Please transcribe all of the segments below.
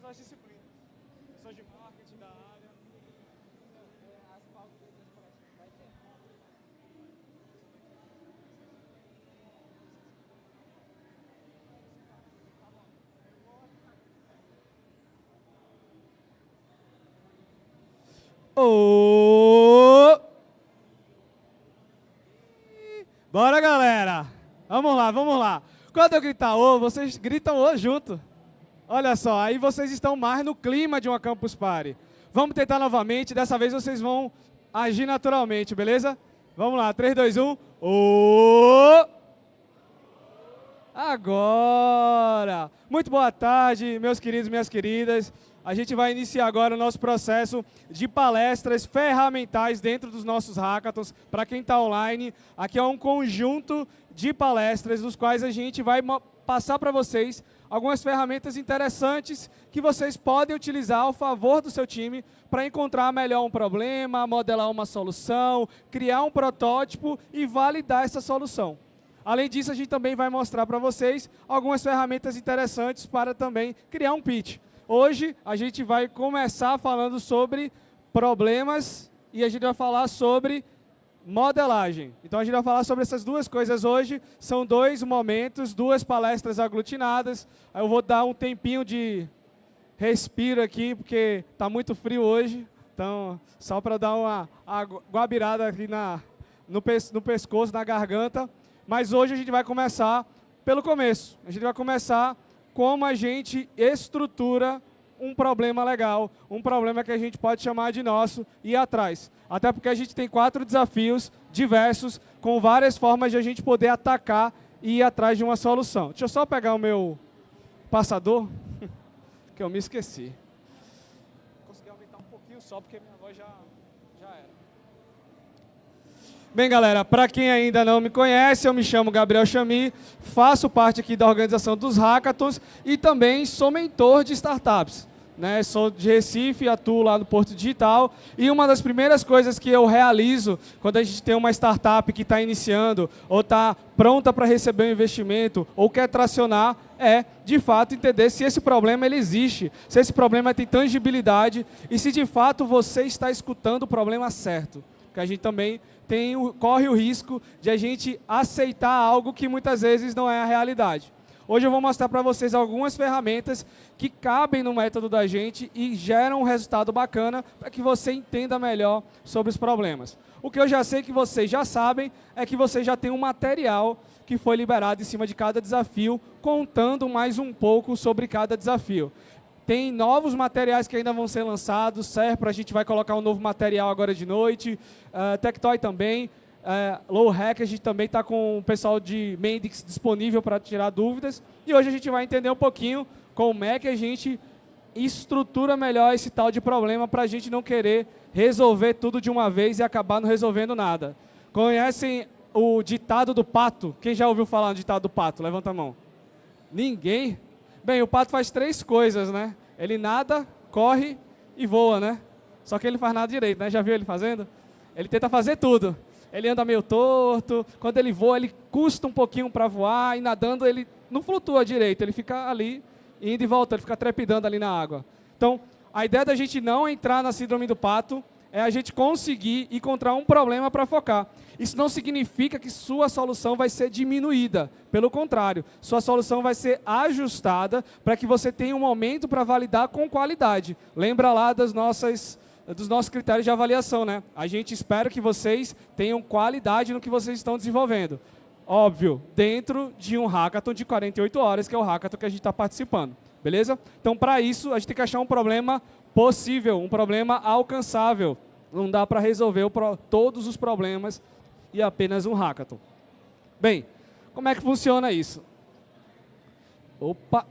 das disciplinas. Pessoas de marketing da área. As pautas das palestras vai ter. Ô! Bora, galera! Vamos lá, vamos lá. Quando eu gritar ô, vocês gritam ô junto. Olha só, aí vocês estão mais no clima de uma Campus Party. Vamos tentar novamente, dessa vez vocês vão agir naturalmente, beleza? Vamos lá, 3, 2, 1. Ô! Agora! Muito boa tarde, meus queridos e minhas queridas. A gente vai iniciar agora o nosso processo de palestras ferramentais dentro dos nossos hackathons. Para quem está online, aqui é um conjunto de palestras, dos quais a gente vai passar para vocês algumas ferramentas interessantes que vocês podem utilizar ao favor do seu time para encontrar melhor um problema, modelar uma solução, criar um protótipo e validar essa solução. Além disso, a gente também vai mostrar para vocês algumas ferramentas interessantes para também criar um pitch. Hoje, a gente vai começar falando sobre problemas e a gente vai falar sobre modelagem. Então, a gente vai falar sobre essas duas coisas hoje. São 2 momentos, 2 palestras aglutinadas. Eu vou dar um tempinho de respiro aqui, porque está muito frio hoje. Então, só para dar uma guabirada aqui no pescoço, na garganta. Mas hoje a gente vai começar pelo começo. A gente vai começar como a gente estrutura um problema legal, um problema que a gente pode chamar de nosso e ir atrás. Até porque a gente tem 4 desafios diversos, com várias formas de a gente poder atacar e ir atrás de uma solução. Deixa eu só pegar o meu passador, que eu me esqueci. Consegui aumentar um pouquinho só, porque minha voz já era. Bem, galera, para quem ainda não me conhece, eu me chamo Gabriel Chami, faço parte aqui da organização dos hackathons e também sou mentor de startups. Sou de Recife, atuo lá no Porto Digital e uma das primeiras coisas que eu realizo quando a gente tem uma startup que está iniciando ou está pronta para receber um investimento ou quer tracionar é, de fato, entender se esse problema ele existe, se esse problema tem tangibilidade e se de fato você está escutando o problema certo. Porque a gente também corre o risco de a gente aceitar algo que muitas vezes não é a realidade. Hoje eu vou mostrar para vocês algumas ferramentas que cabem no método da gente e geram um resultado bacana para que você entenda melhor sobre os problemas. O que eu já sei que vocês já sabem é que vocês já têm um material que foi liberado em cima de cada desafio, contando mais um pouco sobre cada desafio. Tem novos materiais que ainda vão ser lançados, Serpro, a gente vai colocar um novo material agora de noite, Tectoy também, Low Hack, a gente também está com o pessoal de Mendix disponível para tirar dúvidas. E hoje a gente vai entender um pouquinho como é que a gente estrutura melhor esse tal de problema para a gente não querer resolver tudo de uma vez e acabar não resolvendo nada. Conhecem o ditado do pato? Quem já ouviu falar no ditado do pato? Levanta a mão. Ninguém? Bem, o pato faz 3 coisas, né? Ele nada, corre e voa, né? Só que ele faz nada direito, né? Já viu ele fazendo? Ele tenta fazer tudo. Ele anda meio torto, quando ele voa, ele custa um pouquinho para voar, e nadando ele não flutua direito, ele fica ali, indo e voltando, ele fica trepidando ali na água. Então, a ideia da gente não entrar na síndrome do pato é a gente conseguir encontrar um problema para focar. Isso não significa que sua solução vai ser diminuída. Pelo contrário, sua solução vai ser ajustada para que você tenha um momento para validar com qualidade. Lembra lá dos nossos critérios de avaliação, né? A gente espera que vocês tenham qualidade no que vocês estão desenvolvendo. Óbvio, dentro de um hackathon de 48 horas, que é o hackathon que a gente está participando. Beleza? Então, para isso, a gente tem que achar um problema possível, um problema alcançável. Não dá para resolver todos os problemas e apenas um hackathon. Bem, como é que funciona isso? Opa!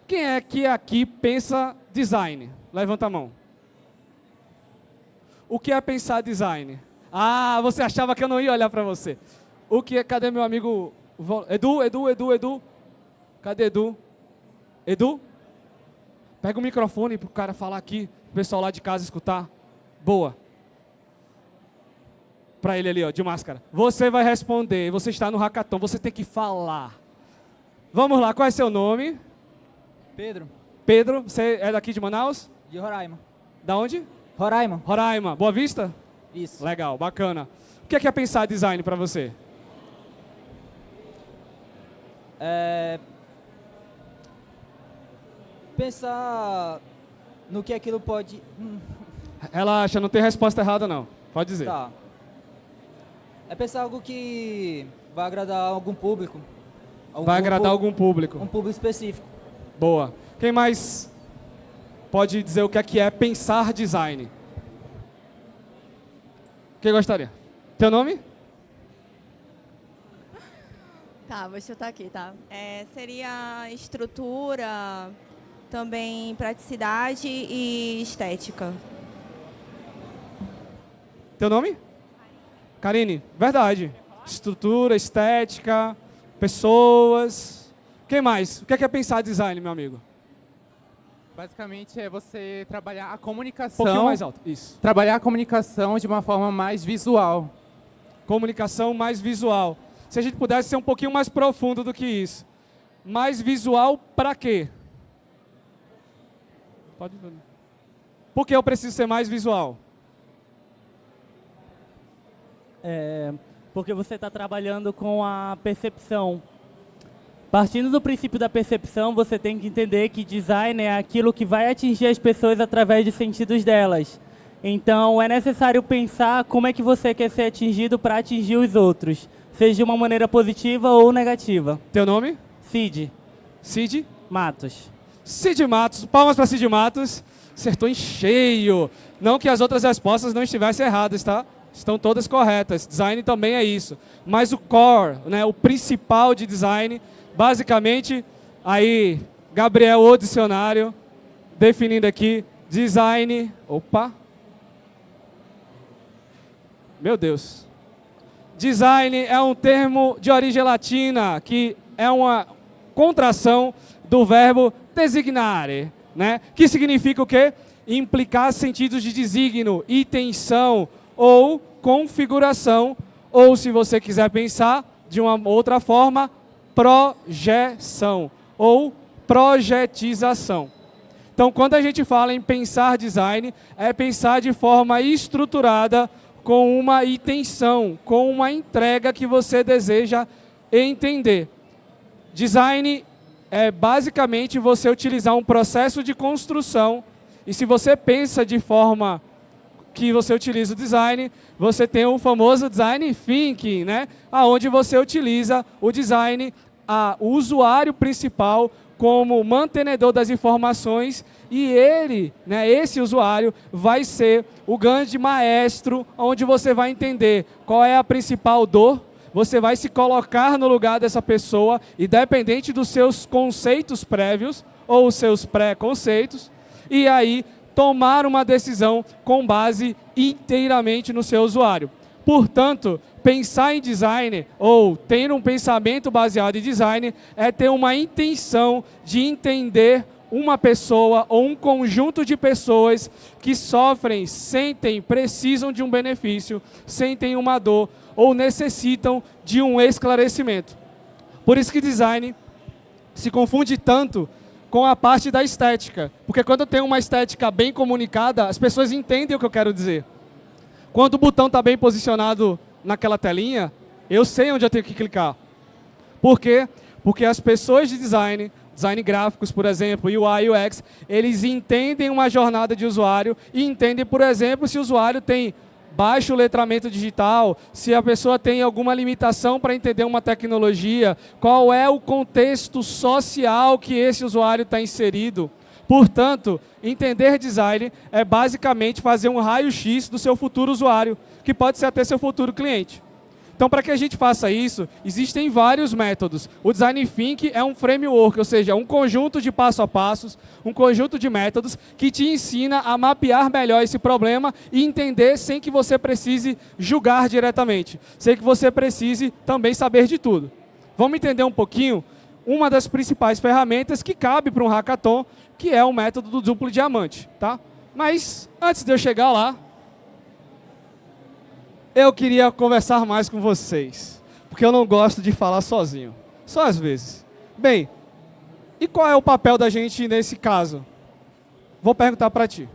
Quem é que aqui pensa design? Levanta a mão. O que é pensar design? Ah, você achava que eu não ia olhar para você. O que é? Cadê meu amigo? Edu? Cadê Edu? Edu? Pega o microfone para o cara falar aqui, o pessoal lá de casa escutar. Boa. Para ele ali, ó, de máscara. Você vai responder, você está no hackathon, você tem que falar. Vamos lá, qual é seu nome? Pedro, Pedro, você é daqui de Manaus? de Roraima. Da onde? Roraima? Roraima. Boa Vista? Isso. Legal, bacana. O que é pensar design para você? Pensar no que aquilo pode... Relaxa, não tem resposta errada não. Pode dizer. Tá. É pensar algo que vai agradar algum público. Vai agradar algum público. Um público específico. Boa. Quem mais pode dizer o que é pensar design? Quem gostaria? Teu nome? Tá, vou chutar aqui, tá? Seria estrutura, também praticidade e estética. Teu nome? Karine. Verdade. Estrutura, estética, pessoas. Quem mais? O que é pensar design, meu amigo? Basicamente é você trabalhar a Um comunicação. pouquinho mais alto. Isso. Trabalhar a comunicação de uma forma mais visual. Comunicação mais visual. Se a gente pudesse ser um pouquinho mais profundo do que isso. Mais visual para quê? Pode. Por que eu preciso ser mais visual? Porque você está trabalhando com a percepção. Partindo do princípio da percepção, você tem que entender que design é aquilo que vai atingir as pessoas através dos sentidos delas. Então, é necessário pensar como é que você quer ser atingido para atingir os outros, seja de uma maneira positiva ou negativa. Teu nome? Cid Cid? Matos. Cid Matos. Palmas para Cid Matos. Acertou em cheio. Não que as outras respostas não estivessem erradas, tá? Estão todas corretas. Design também é isso. Mas o core, né, o principal de design, basicamente, aí, Gabriel, o dicionário, definindo aqui, design... Opa! Meu Deus. Design é um termo de origem latina, que é uma contração do verbo designare, né? Que significa o quê? Implicar sentidos de designo, intenção ou configuração, ou se você quiser pensar de uma outra forma, projeção ou projetização. Então, quando a gente fala em pensar design, é pensar de forma estruturada, com uma intenção, com uma entrega que você deseja entender. Design é basicamente você utilizar um processo de construção, e se você pensa de forma que você utiliza o design, você tem o famoso design thinking, né? Onde você utiliza o design, o usuário principal, como mantenedor das informações, e ele, né, esse usuário, vai ser o grande maestro, onde você vai entender qual é a principal dor, você vai se colocar no lugar dessa pessoa, independente dos seus conceitos prévios, ou os seus pré-conceitos, e aí tomar uma decisão com base inteiramente no seu usuário. Portanto, pensar em design, ou ter um pensamento baseado em design, é ter uma intenção de entender uma pessoa ou um conjunto de pessoas que sofrem, sentem, precisam de um benefício, sentem uma dor ou necessitam de um esclarecimento. Por isso que design se confunde tanto com a parte da estética, porque quando eu tenho uma estética bem comunicada, as pessoas entendem o que eu quero dizer. Quando o botão está bem posicionado naquela telinha, eu sei onde eu tenho que clicar. Por quê? Porque as pessoas de design gráficos, por exemplo, UI e UX, eles entendem uma jornada de usuário e entendem, por exemplo, se o usuário tem baixo letramento digital, se a pessoa tem alguma limitação para entender uma tecnologia, qual é o contexto social que esse usuário está inserido. Portanto, entender design é basicamente fazer um raio-x do seu futuro usuário, que pode ser até seu futuro cliente. Então, para que a gente faça isso, existem vários métodos. O Design Thinking é um framework, ou seja, um conjunto de passo a passos, um conjunto de métodos que te ensina a mapear melhor esse problema e entender sem que você precise julgar diretamente, sem que você precise também saber de tudo. Vamos entender um pouquinho uma das principais ferramentas que cabe para um hackathon, que é o método do duplo diamante, tá? Mas, antes de eu chegar lá, eu queria conversar mais com vocês, porque eu não gosto de falar sozinho, só às vezes. Bem, E qual é o papel da gente nesse caso? Vou perguntar para ti.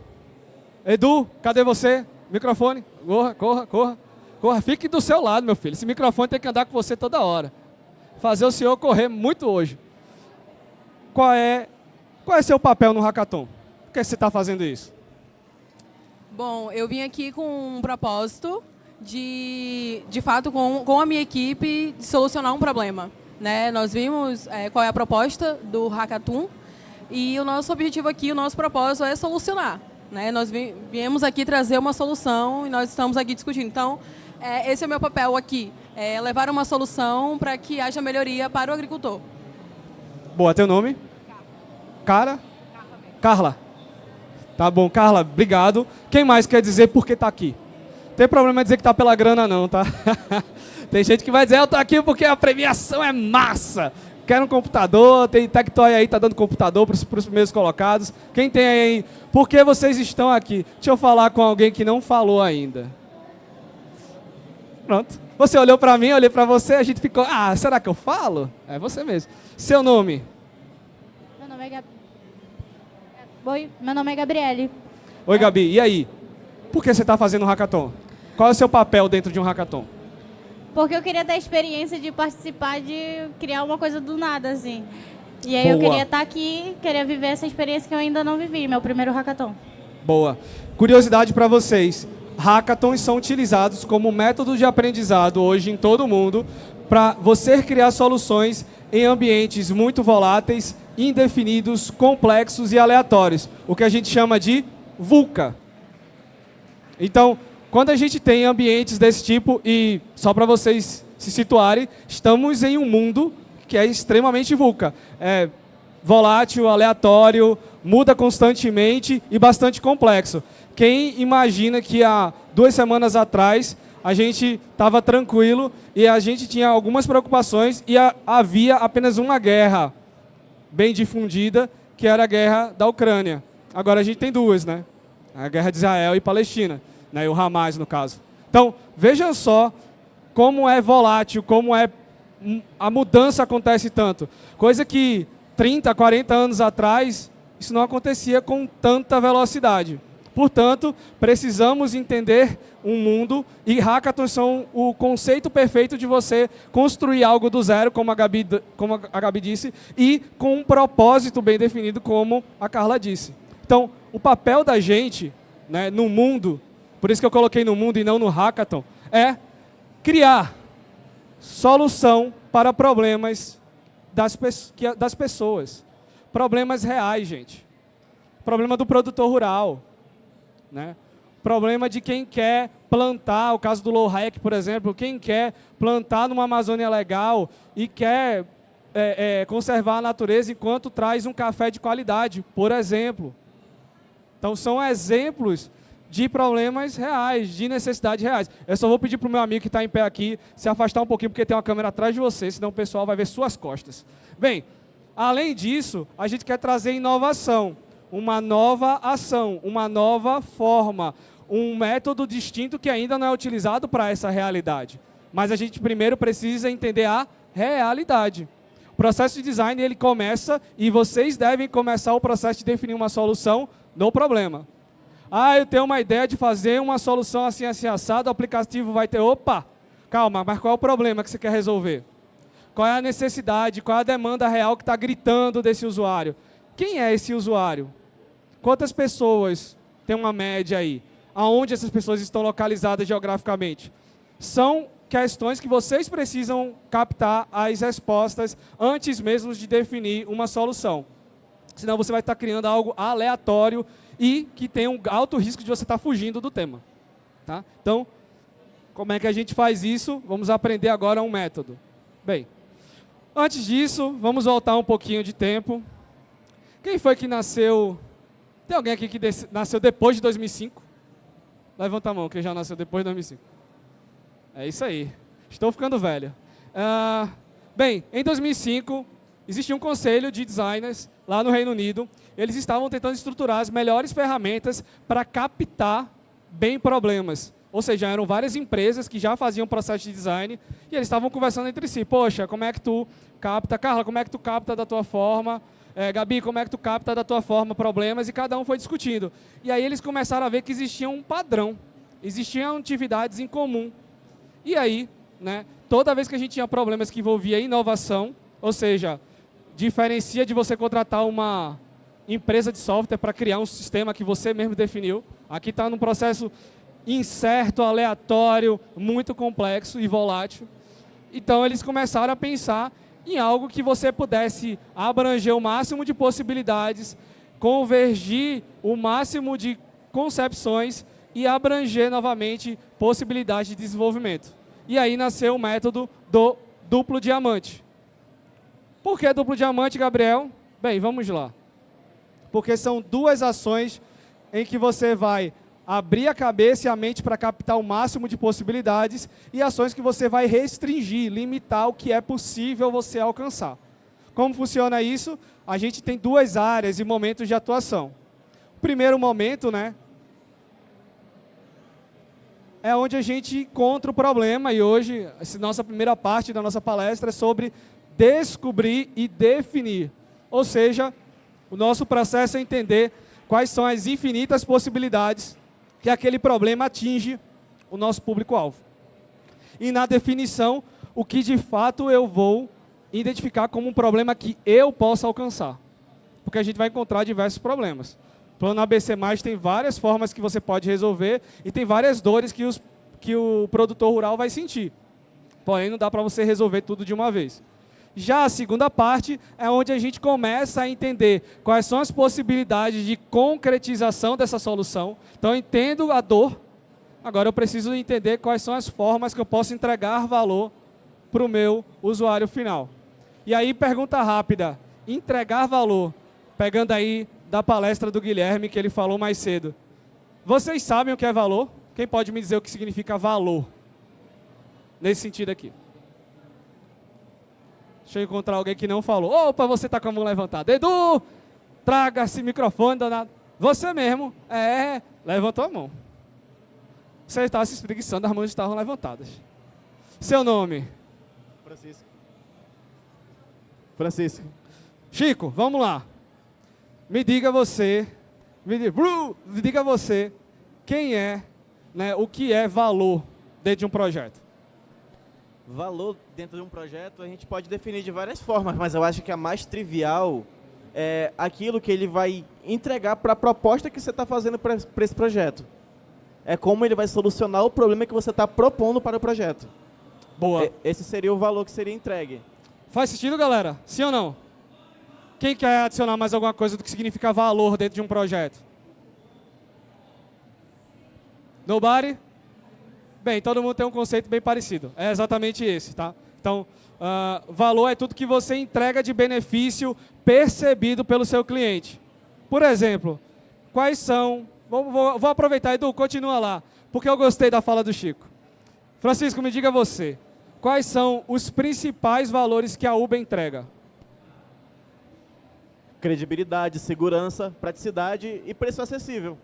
Edu, cadê você? Microfone. Corra, corra, corra. Corra, fique do seu lado, meu filho. Esse microfone tem que andar com você toda hora. Fazer o senhor correr muito hoje. Qual é seu papel no hackathon? Por que você está fazendo isso? Bom, eu vim aqui com um propósito de fato, com a minha equipe, de solucionar um problema. Né? Nós vimos qual é a proposta do hackathon e o nosso objetivo aqui, o nosso propósito é solucionar. Né? Nós viemos aqui trazer uma solução e nós estamos aqui discutindo. Então, esse é o meu papel aqui, levar uma solução para que haja melhoria para o agricultor. Boa, teu nome? Cara? Carla. Tá bom, Carla, obrigado. Quem mais quer dizer por que está aqui? Não tem problema dizer que está pela grana não, tá? Tem gente que vai dizer, eu estou aqui porque a premiação é massa. Quero um computador, tem Tectoy aí, tá dando computador para os primeiros colocados. Quem tem aí? Por que vocês estão aqui? Deixa eu falar com alguém que não falou ainda. Pronto. Você olhou para mim, eu olhei para você, a gente ficou, será que eu falo? É você mesmo. Seu nome? Meu nome é Oi, meu nome é Gabriele. Oi, Gabi. E aí? Por que você está fazendo um hackathon? Qual é o seu papel dentro de um hackathon? Porque eu queria ter a experiência de participar, de criar uma coisa do nada, assim. E aí eu Boa. queria estar aqui, queria viver essa experiência que eu ainda não vivi, meu primeiro hackathon. Boa. Curiosidade para vocês. Hackathons são utilizados como método de aprendizado hoje em todo o mundo para você criar soluções em ambientes muito voláteis, indefinidos, complexos e aleatórios. O que a gente chama de VUCA. Então, quando a gente tem ambientes desse tipo, e só para vocês se situarem, estamos em um mundo que é extremamente VUCA. É volátil, aleatório, muda constantemente e bastante complexo. Quem imagina que há 2 semanas atrás a gente estava tranquilo e a gente tinha algumas preocupações e havia apenas uma guerra bem difundida, que era a guerra da Ucrânia. Agora a gente tem 2, né? A guerra de Israel e Palestina, né? E o Hamas, no caso. Então, vejam só como é volátil, como a mudança acontece tanto. Coisa que 30, 40 anos atrás, isso não acontecia com tanta velocidade. Portanto, precisamos entender um mundo, e hackathons são o conceito perfeito de você construir algo do zero, como a Gabi disse, e com um propósito bem definido, como a Carla disse. Então, o papel da gente, né, no mundo, por isso que eu coloquei no mundo e não no hackathon, é criar solução para problemas das pessoas. Problemas reais, gente. Problema do produtor rural. Né? Problema de quem quer plantar, o caso do low hack, por exemplo, quem quer plantar numa Amazônia legal e quer conservar a natureza enquanto traz um café de qualidade, por exemplo. Então, são exemplos de problemas reais, de necessidades reais. Eu só vou pedir para o meu amigo que está em pé aqui se afastar um pouquinho, porque tem uma câmera atrás de você, senão o pessoal vai ver suas costas. Bem, além disso, a gente quer trazer inovação. Uma nova ação, uma nova forma, um método distinto que ainda não é utilizado para essa realidade. Mas a gente primeiro precisa entender a realidade. O processo de design, ele começa, e vocês devem começar o processo de definir uma solução no problema. Eu tenho uma ideia de fazer uma solução assim, assim, assado, o aplicativo vai ter, opa, calma, mas qual é o problema que você quer resolver? Qual é a necessidade, qual é a demanda real que está gritando desse usuário? Quem é esse usuário? Quantas pessoas tem uma média aí? Aonde essas pessoas estão localizadas geograficamente? São questões que vocês precisam captar as respostas antes mesmo de definir uma solução. Senão você vai estar criando algo aleatório e que tem um alto risco de você estar fugindo do tema. Tá? Então, como é que a gente faz isso? Vamos aprender agora um método. Bem, antes disso, vamos voltar um pouquinho de tempo. Quem foi que nasceu... Tem alguém aqui que nasceu depois de 2005? Levanta a mão, quem já nasceu depois de 2005. É isso aí. Estou ficando velho. Bem, em 2005, existia um conselho de designers lá no Reino Unido. Eles estavam tentando estruturar as melhores ferramentas para captar bem problemas. Ou seja, eram várias empresas que já faziam processo de design e eles estavam conversando entre si. Poxa, como é que tu capta? Carla, como é que tu capta da tua forma? Gabi, como é que tu capta da tua forma problemas? E cada um foi discutindo. E aí eles começaram a ver que existia um padrão, existiam atividades em comum. E aí, né, toda vez que a gente tinha problemas que envolvia inovação, ou seja, diferencia de você contratar uma empresa de software para criar um sistema que você mesmo definiu. Aqui está num processo incerto, aleatório, muito complexo e volátil. Então, eles começaram a pensar em algo que você pudesse abranger o máximo de possibilidades, convergir o máximo de concepções e abranger novamente possibilidades de desenvolvimento. E aí nasceu o método do duplo diamante. Por que duplo diamante, Gabriel? Bem, vamos lá. Porque são duas ações em que você vai abrir a cabeça e a mente para captar o máximo de possibilidades e ações que você vai restringir, limitar o que é possível você alcançar. Como funciona isso? A gente tem duas áreas e momentos de atuação. O primeiro momento, né, é onde a gente encontra o problema, e hoje, essa nossa primeira parte da nossa palestra é sobre descobrir e definir. Ou seja, o nosso processo é entender quais são as infinitas possibilidades que aquele problema atinge o nosso público-alvo. E na definição, o que de fato eu vou identificar como um problema que eu possa alcançar. Porque a gente vai encontrar diversos problemas. O plano ABC+, tem várias formas que você pode resolver e tem várias dores que o produtor rural vai sentir. Porém, não dá para você resolver tudo de uma vez. Já a segunda parte é onde a gente começa a entender quais são as possibilidades de concretização dessa solução. Então, eu entendo a dor, agora eu preciso entender quais são as formas que eu posso entregar valor para o meu usuário final. E aí, pergunta rápida, entregar valor, pegando aí da palestra do Guilherme, que ele falou mais cedo. Vocês sabem o que é valor? Quem pode me dizer o que significa valor? Nesse sentido aqui. Deixa eu encontrar alguém que não falou. Opa, você está com a mão levantada. Edu, traga esse microfone, danado. Você mesmo. Levantou a mão. Você estava se espreguiçando, as mãos estavam levantadas. Seu nome? Francisco. Chico, vamos lá. Me diga você, quem é, né, o que é valor dentro de um projeto? Valor dentro de um projeto a gente pode definir de várias formas, mas eu acho que a mais trivial é aquilo que ele vai entregar para a proposta que você está fazendo para esse projeto. É como ele vai solucionar o problema que você está propondo para o projeto. Boa. Esse seria o valor que seria entregue. Faz sentido, galera? Sim ou não? Quem quer adicionar mais alguma coisa do que significa valor dentro de um projeto? Nobody? Bem, todo mundo tem um conceito bem parecido. É exatamente esse, tá? Então, valor é tudo que você entrega de benefício percebido pelo seu cliente. Por exemplo, quais são... Vou aproveitar, Edu, continua lá, porque eu gostei da fala do Chico. Francisco, me diga você, quais são os principais valores que a Uber entrega? Credibilidade, segurança, praticidade e preço acessível.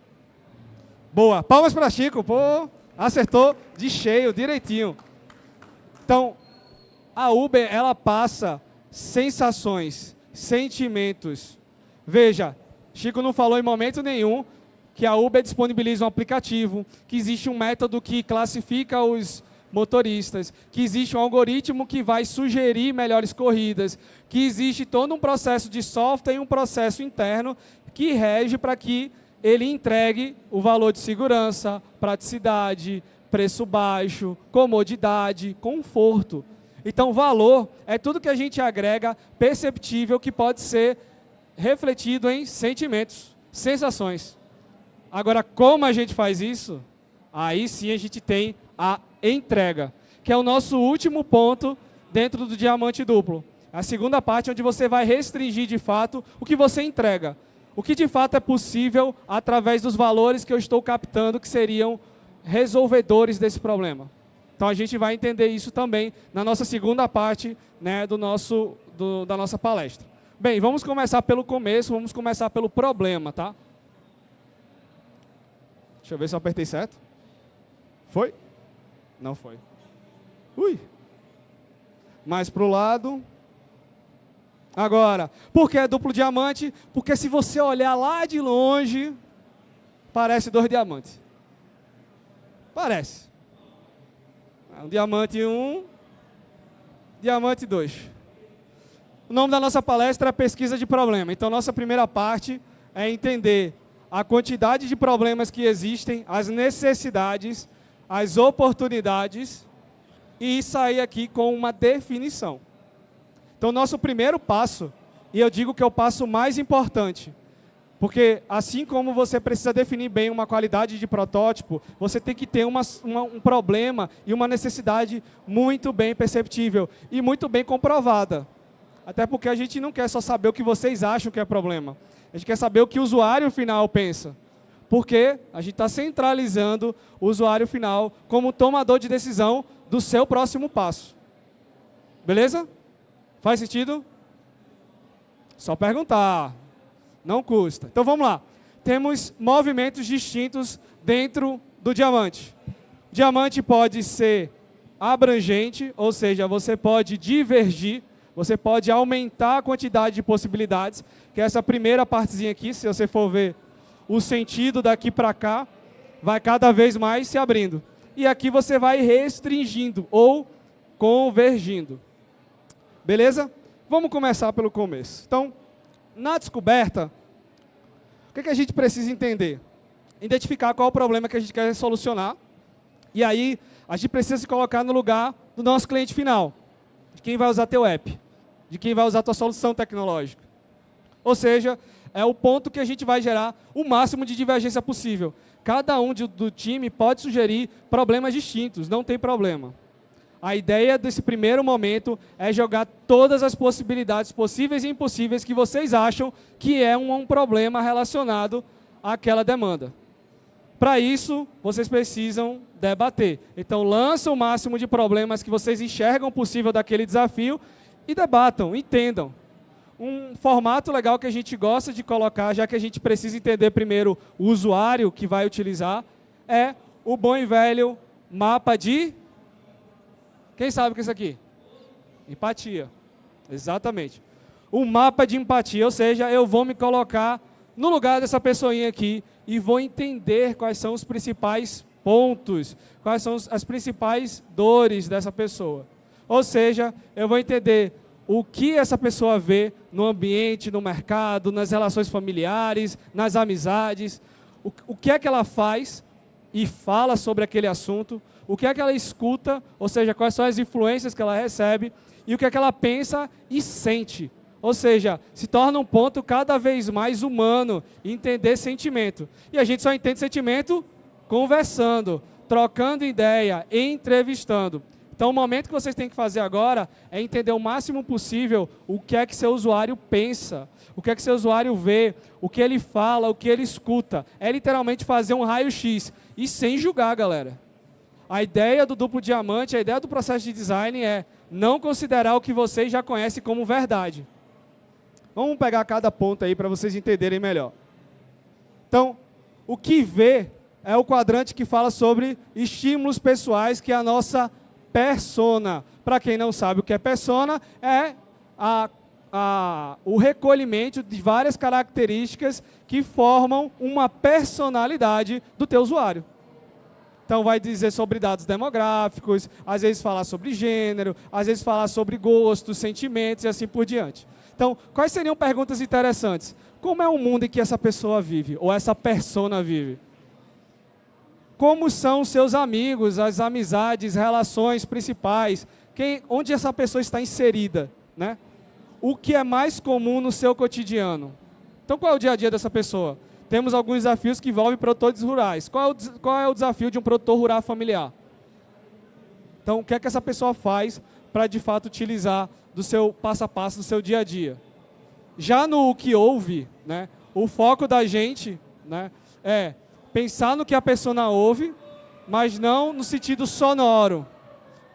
Boa. Palmas para Chico, pô. Acertou de cheio, direitinho. Então, a Uber, ela passa sensações, sentimentos. Veja, Chico não falou em momento nenhum que a Uber disponibiliza um aplicativo, que existe um método que classifica os motoristas, que existe um algoritmo que vai sugerir melhores corridas, que existe todo um processo de software e um processo interno que rege para que ele entregue o valor de segurança, praticidade, preço baixo, comodidade, conforto. Então, valor é tudo que a gente agrega perceptível que pode ser refletido em sentimentos, sensações. Agora, como a gente faz isso? Aí sim a gente tem a entrega, que é o nosso último ponto dentro do diamante duplo. A segunda parte onde você vai restringir de fato o que você entrega. O que de fato é possível através dos valores que eu estou captando que seriam resolvedores desse problema. Então a gente vai entender isso também na nossa segunda parte, né, da nossa palestra. Bem, vamos começar pelo começo, vamos começar pelo problema, tá? Deixa eu ver se eu apertei certo. Foi? Não foi. Ui. Mais para o lado. Agora, por que é duplo diamante? Porque se você olhar lá de longe, parece 2 diamantes. Parece. Um diamante 1, diamante 2. O nome da nossa palestra é pesquisa de problema. Então, nossa primeira parte é entender a quantidade de problemas que existem, as necessidades, as oportunidades e sair aqui com uma definição. Então, nosso primeiro passo, e eu digo que é o passo mais importante, porque assim como você precisa definir bem uma qualidade de protótipo, você tem que ter um problema e uma necessidade muito bem perceptível e muito bem comprovada. Até porque a gente não quer só saber o que vocês acham que é problema. A gente quer saber o que o usuário final pensa. Porque a gente está centralizando o usuário final como tomador de decisão do seu próximo passo. Beleza? Faz sentido? Só perguntar. Não custa. Então vamos lá. Temos movimentos distintos dentro do diamante. O diamante pode ser abrangente, ou seja, você pode divergir, você pode aumentar a quantidade de possibilidades, que é essa primeira partezinha aqui, se você for ver o sentido daqui para cá, vai cada vez mais se abrindo. E aqui você vai restringindo ou convergindo. Beleza? Vamos começar pelo começo. Então, na descoberta, o que a gente precisa entender? Identificar qual é o problema que a gente quer solucionar. E aí, a gente precisa se colocar no lugar do nosso cliente final. De quem vai usar teu app. De quem vai usar tua solução tecnológica. Ou seja, é o ponto que a gente vai gerar o máximo de divergência possível. Cada um do time pode sugerir problemas distintos, não tem problema. A ideia desse primeiro momento é jogar todas as possibilidades possíveis e impossíveis que vocês acham que é um problema relacionado àquela demanda. Para isso, vocês precisam debater. Então, lança o máximo de problemas que vocês enxergam possível daquele desafio e debatam, entendam. Um formato legal que a gente gosta de colocar, já que a gente precisa entender primeiro o usuário que vai utilizar, é o bom e velho mapa de... Quem sabe o que é isso aqui? Empatia. Exatamente. Um mapa de empatia, ou seja, eu vou me colocar no lugar dessa pessoinha aqui e vou entender quais são os principais pontos, quais são as principais dores dessa pessoa. Ou seja, eu vou entender o que essa pessoa vê no ambiente, no mercado, nas relações familiares, nas amizades, o que é que ela faz e fala sobre aquele assunto, o que é que ela escuta, ou seja, quais são as influências que ela recebe, e o que é que ela pensa e sente. Ou seja, se torna um ponto cada vez mais humano, entender sentimento. E a gente só entende sentimento conversando, trocando ideia, entrevistando. Então, o momento que vocês têm que fazer agora é entender o máximo possível o que é que seu usuário pensa, o que é que seu usuário vê, o que ele fala, o que ele escuta. É literalmente fazer um raio-x e sem julgar, galera. A ideia do duplo diamante, a ideia do processo de design é não considerar o que vocês já conhecem como verdade. Vamos pegar cada ponto aí para vocês entenderem melhor. Então, o que vê é o quadrante que fala sobre estímulos pessoais, que é a nossa persona. Para quem não sabe o que é persona, é o recolhimento de várias características que formam uma personalidade do teu usuário. Então, vai dizer sobre dados demográficos, às vezes falar sobre gênero, às vezes falar sobre gostos, sentimentos e assim por diante. Então, quais seriam perguntas interessantes? Como é o mundo em que essa pessoa vive, ou essa persona vive? Como são os seus amigos, as amizades, relações principais? Onde essa pessoa está inserida, né? O que é mais comum no seu cotidiano? Então, qual é o dia a dia dessa pessoa? Temos alguns desafios que envolvem produtores rurais. Qual é o desafio de um produtor rural familiar? Então, o que é que essa pessoa faz para, de fato, utilizar do seu passo a passo, do seu dia a dia? Já no que ouve, né, o foco da gente, né, é pensar no que a pessoa ouve, mas não no sentido sonoro,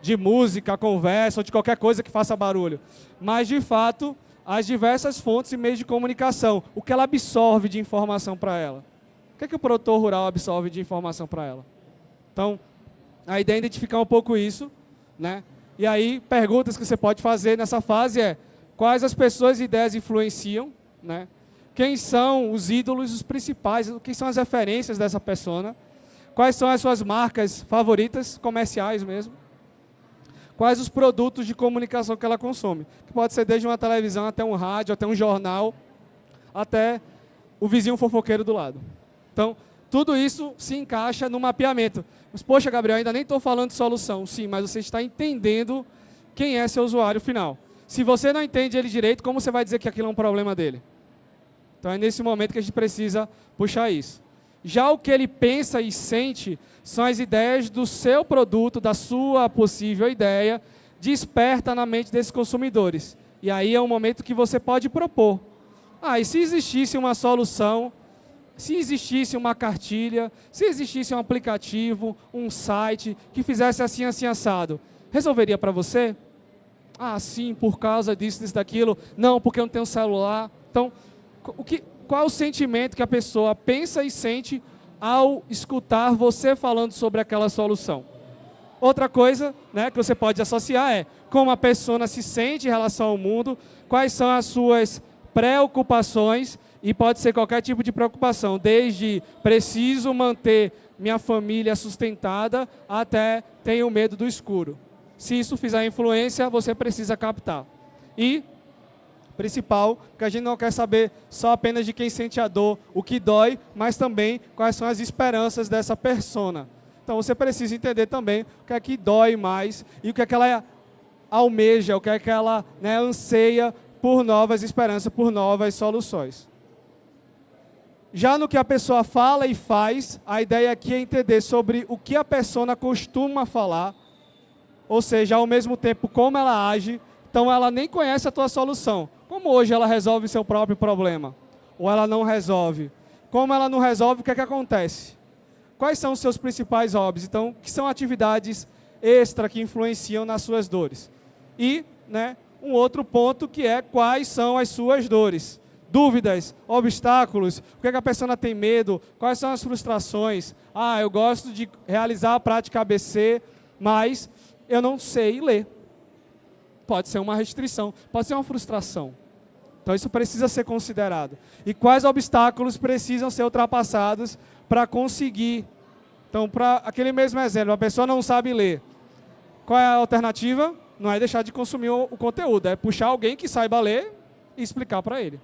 de música, conversa ou de qualquer coisa que faça barulho. Mas, de fato, as diversas fontes e meios de comunicação, o que ela absorve de informação para ela. O que é que o produtor rural absorve de informação para ela? Então, a ideia é identificar um pouco isso, né? E aí, perguntas que você pode fazer nessa fase é: quais as pessoas e ideias influenciam, né? Quem são os ídolos, os principais, quem são as referências dessa persona, quais são as suas marcas favoritas, comerciais mesmo, quais os produtos de comunicação que ela consome, que pode ser desde uma televisão até um rádio, até um jornal, até o vizinho fofoqueiro do lado. Então, tudo isso se encaixa no mapeamento. Mas, poxa, Gabriel, ainda nem estou falando de solução. Sim, mas você está entendendo quem é seu usuário final. Se você não entende ele direito, como você vai dizer que aquilo é um problema dele? Então, é nesse momento que a gente precisa puxar isso. Já o que ele pensa e sente são as ideias do seu produto, da sua possível ideia, desperta na mente desses consumidores. E aí é um momento que você pode propor. E se existisse uma solução, se existisse uma cartilha, se existisse um aplicativo, um site que fizesse assim, assim, assado, resolveria para você? Sim, por causa disso, disso, daquilo. Não, porque eu não tenho celular. Então, qual é o sentimento que a pessoa pensa e sente ao escutar você falando sobre aquela solução? Outra coisa, né, que você pode associar é como a pessoa se sente em relação ao mundo, quais são as suas preocupações, e pode ser qualquer tipo de preocupação, desde preciso manter minha família sustentada até tenho medo do escuro. Se isso fizer influência, você precisa captar. E, principal, que a gente não quer saber só apenas de quem sente a dor, o que dói, mas também quais são as esperanças dessa persona. Então você precisa entender também o que é que dói mais e o que é que ela almeja, o que é que ela, né, anseia por novas esperanças, por novas soluções. Já no que a pessoa fala e faz, a ideia aqui é entender sobre o que a persona costuma falar, ou seja, ao mesmo tempo como ela age. Então ela nem conhece a tua solução. Como hoje ela resolve seu próprio problema? Ou ela não resolve? Como ela não resolve, o que é que acontece? Quais são os seus principais hobbies? Então, que são atividades extra que influenciam nas suas dores? E, né, um outro ponto que é quais são as suas dores? Dúvidas, obstáculos, o que é que a pessoa tem medo, quais são as frustrações? Eu gosto de realizar a prática ABC, mas eu não sei ler. Pode ser uma restrição, pode ser uma frustração. Então isso precisa ser considerado. E quais obstáculos precisam ser ultrapassados para conseguir? Então, para aquele mesmo exemplo, a pessoa não sabe ler. Qual é a alternativa? Não é deixar de consumir o conteúdo, é puxar alguém que saiba ler e explicar para ele.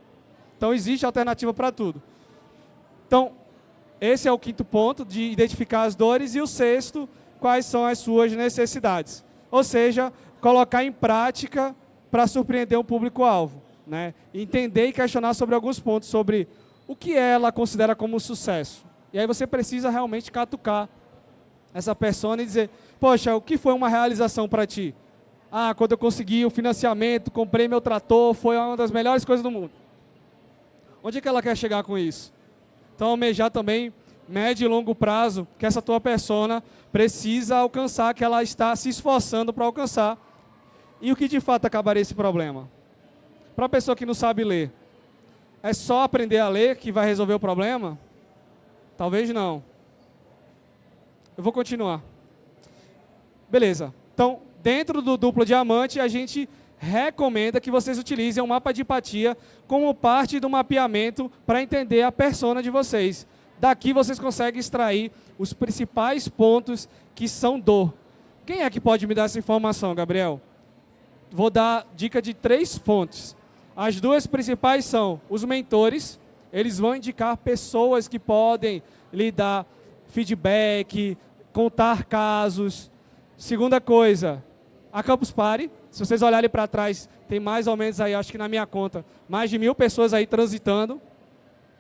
Então existe alternativa para tudo. Então, esse é o quinto ponto, de identificar as dores. E o sexto, quais são as suas necessidades. Ou seja, colocar em prática para surpreender o público-alvo, né? Entender e questionar sobre alguns pontos, sobre o que ela considera como sucesso. E aí você precisa realmente catucar essa persona e dizer, poxa, o que foi uma realização para ti? Quando eu consegui o financiamento, comprei meu trator, foi uma das melhores coisas do mundo. Onde é que ela quer chegar com isso? Então, almejar também médio e longo prazo, que essa tua persona precisa alcançar, que ela está se esforçando para alcançar. E o que de fato acabaria esse problema? Para a pessoa que não sabe ler, é só aprender a ler que vai resolver o problema? Talvez não. Eu vou continuar. Beleza. Então, dentro do duplo diamante, a gente recomenda que vocês utilizem um mapa de empatia como parte do mapeamento para entender a persona de vocês. Daqui vocês conseguem extrair os principais pontos que são dor. Quem é que pode me dar essa informação, Gabriel? Vou dar dica de 3 fontes. As 2 principais são os mentores. Eles vão indicar pessoas que podem lhe dar feedback, contar casos. Segunda coisa, a Campus Party. Se vocês olharem para trás, tem mais ou menos aí, acho que na minha conta, mais de 1000 pessoas aí transitando.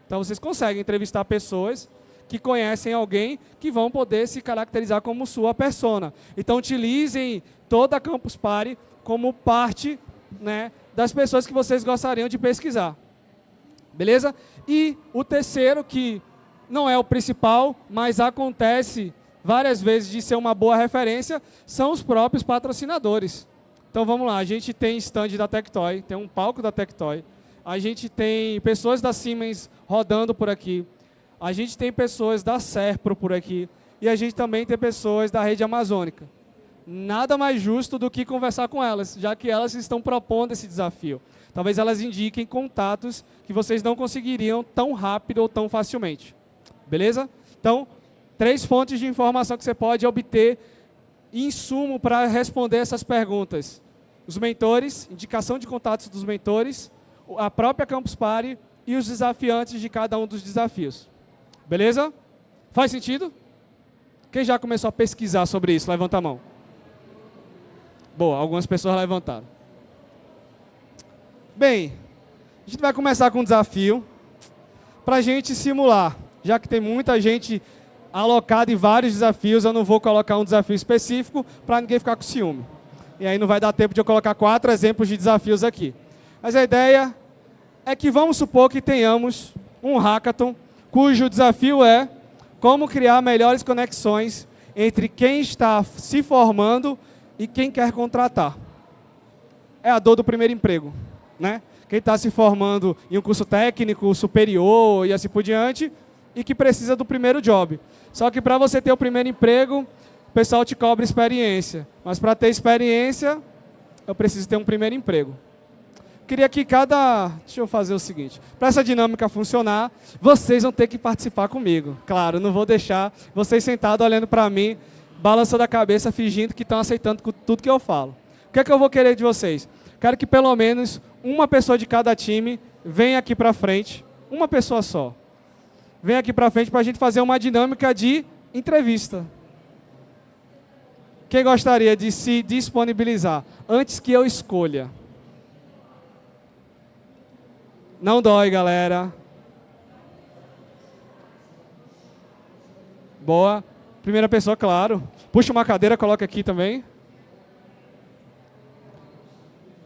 Então vocês conseguem entrevistar pessoas que conhecem alguém que vão poder se caracterizar como sua persona. Então utilizem toda a Campus Party como parte, né, das pessoas que vocês gostariam de pesquisar. Beleza? E o terceiro, que não é o principal, mas acontece várias vezes de ser uma boa referência, são os próprios patrocinadores. Então vamos lá, a gente tem stand da Tectoy, tem um palco da Tectoy, a gente tem pessoas da Siemens rodando por aqui, a gente tem pessoas da Serpro por aqui, e a gente também tem pessoas da Rede Amazônica. nada mais justo do que conversar com elas, já que elas estão propondo esse desafio. Talvez elas indiquem contatos que vocês não conseguiriam tão rápido ou tão facilmente. Beleza? Então, 3 fontes de informação que você pode obter insumo para responder essas perguntas. Os mentores, indicação de contatos dos mentores, a própria Campus Party e os desafiantes de cada um dos desafios. Beleza? Faz sentido? Quem já começou a pesquisar sobre isso? Levanta a mão. Boa, algumas pessoas levantaram. Bem, a gente vai começar com um desafio para a gente simular. Já que tem muita gente alocada em vários desafios, eu não vou colocar um desafio específico para ninguém ficar com ciúme. E aí não vai dar tempo de eu colocar 4 exemplos de desafios aqui. Mas a ideia é que vamos supor que tenhamos um hackathon cujo desafio é como criar melhores conexões entre quem está se formando e quem quer contratar. É a dor do primeiro emprego, né? Quem está se formando em um curso técnico, superior e assim por diante, e que precisa do primeiro job. Só que para você ter o primeiro emprego, o pessoal te cobra experiência. Mas para ter experiência, eu preciso ter um primeiro emprego. Queria que deixa eu fazer o seguinte. Para essa dinâmica funcionar, vocês vão ter que participar comigo. Claro, não vou deixar vocês sentados olhando para mim, balançando a cabeça, fingindo que estão aceitando tudo que eu falo. O que é que eu vou querer de vocês? Quero que pelo menos uma pessoa de cada time venha aqui para frente. Uma pessoa só. Venha aqui para frente para a gente fazer uma dinâmica de entrevista. Quem gostaria de se disponibilizar antes que eu escolha? Não dói, galera. Boa. Primeira pessoa, claro. Puxa uma cadeira, coloca aqui também.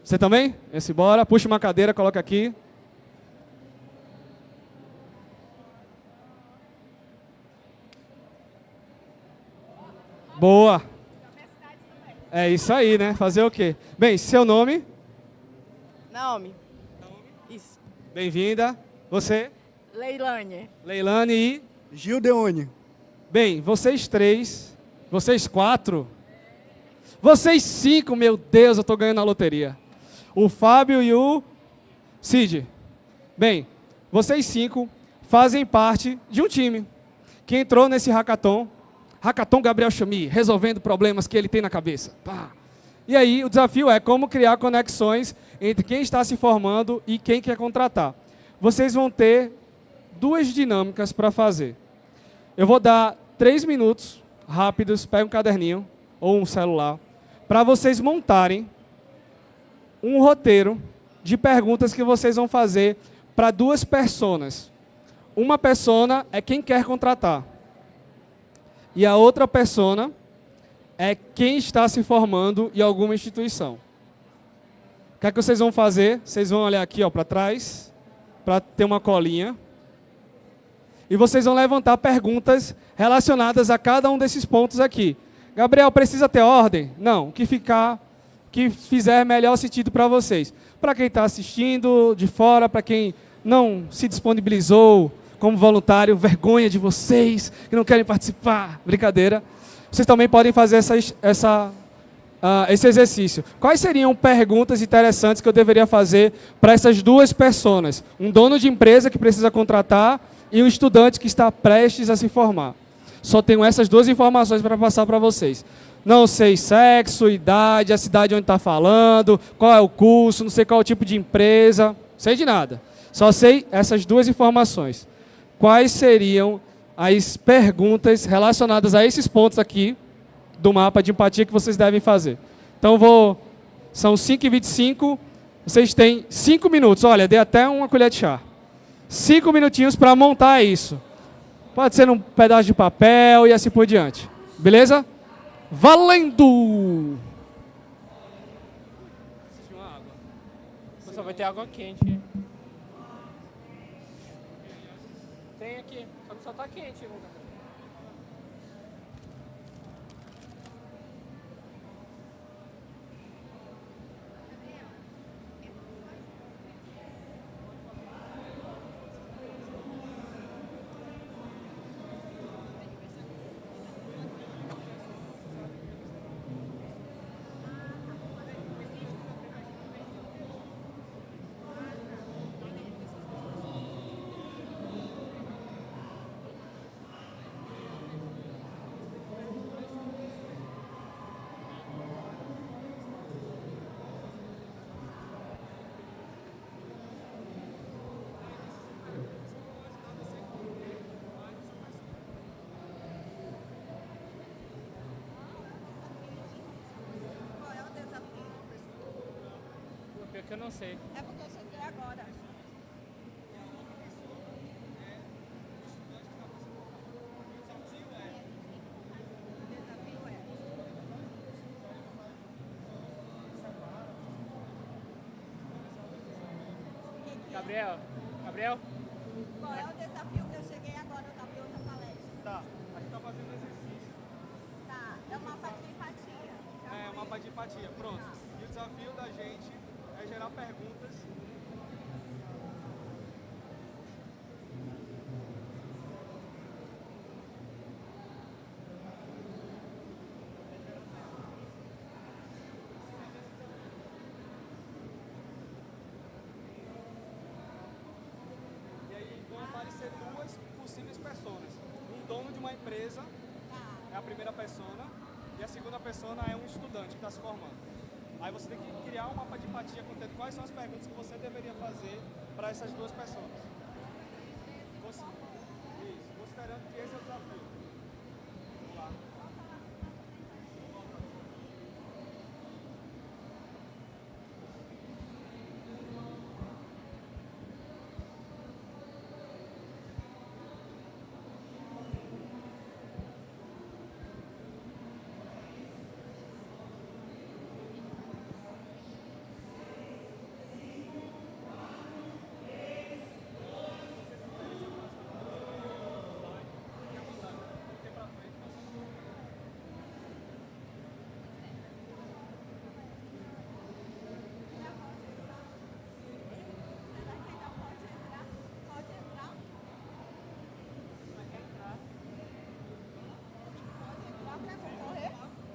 Você também? Esse bora. Puxa uma cadeira, coloca aqui. Boa. É isso aí, né? Fazer o quê? Bem, seu nome? Naomi. Isso. Bem-vinda. Você? Leilane. Leilane e? Gildeone. Bem, vocês 3, vocês 4, vocês 5, meu Deus, eu estou ganhando a loteria. O Fábio e o Cid. Bem, vocês 5 fazem parte de um time que entrou nesse hackathon. Hackathon Gabriel Chamy, resolvendo problemas que ele tem na cabeça. Pá. E aí, o desafio é como criar conexões entre quem está se formando e quem quer contratar. Vocês vão ter 2 dinâmicas para fazer. Eu vou dar 3 minutos rápidos, pega um caderninho ou um celular, para vocês montarem um roteiro de perguntas que vocês vão fazer para 2 personas. Uma persona é quem quer contratar. E a outra persona é quem está se formando em alguma instituição. O que é que vocês vão fazer? Vocês vão olhar aqui para trás, para ter uma colinha. E vocês vão levantar perguntas relacionadas a cada um desses pontos aqui. Gabriel, precisa ter ordem? Não, o que fizer melhor sentido para vocês. Para quem está assistindo de fora, para quem não se disponibilizou como voluntário, vergonha de vocês que não querem participar, brincadeira. Vocês também podem fazer esse exercício. Quais seriam perguntas interessantes que eu deveria fazer para essas 2 pessoas? Um dono de empresa que precisa contratar e um estudante que está prestes a se formar. Só tenho essas 2 informações para passar para vocês. Não sei sexo, idade, a cidade onde está falando, qual é o curso, não sei qual é o tipo de empresa, não sei de nada. Só sei essas 2 informações. Quais seriam as perguntas relacionadas a esses pontos aqui do mapa de empatia que vocês devem fazer? Então são 5h25, vocês têm 5 minutos. Olha, dei até uma colher de chá. 5 minutinhos para montar isso. Pode ser num pedaço de papel e assim por diante. Beleza? Valendo! Só vai ter água quente. Tem aqui, só tá quente. que eu não sei. É porque eu cheguei agora. Gabriel? Gabriel? Qual é o desafio que eu cheguei agora? Eu estava em outra palestra. Tá, a gente tá fazendo exercício. Tá, é o mapa de empatia. É, mapa de empatia, pronto. E o desafio da gente é gerar perguntas. E aí vão aparecer duas possíveis personas. Um dono de uma empresa é a primeira persona e a segunda persona é um estudante que está se formando. Aí você tem que criar um mapa de empatia contendo quais são as perguntas que você deveria fazer para essas duas pessoas. Isso, considerando que esse é o desafio. Vamos lá.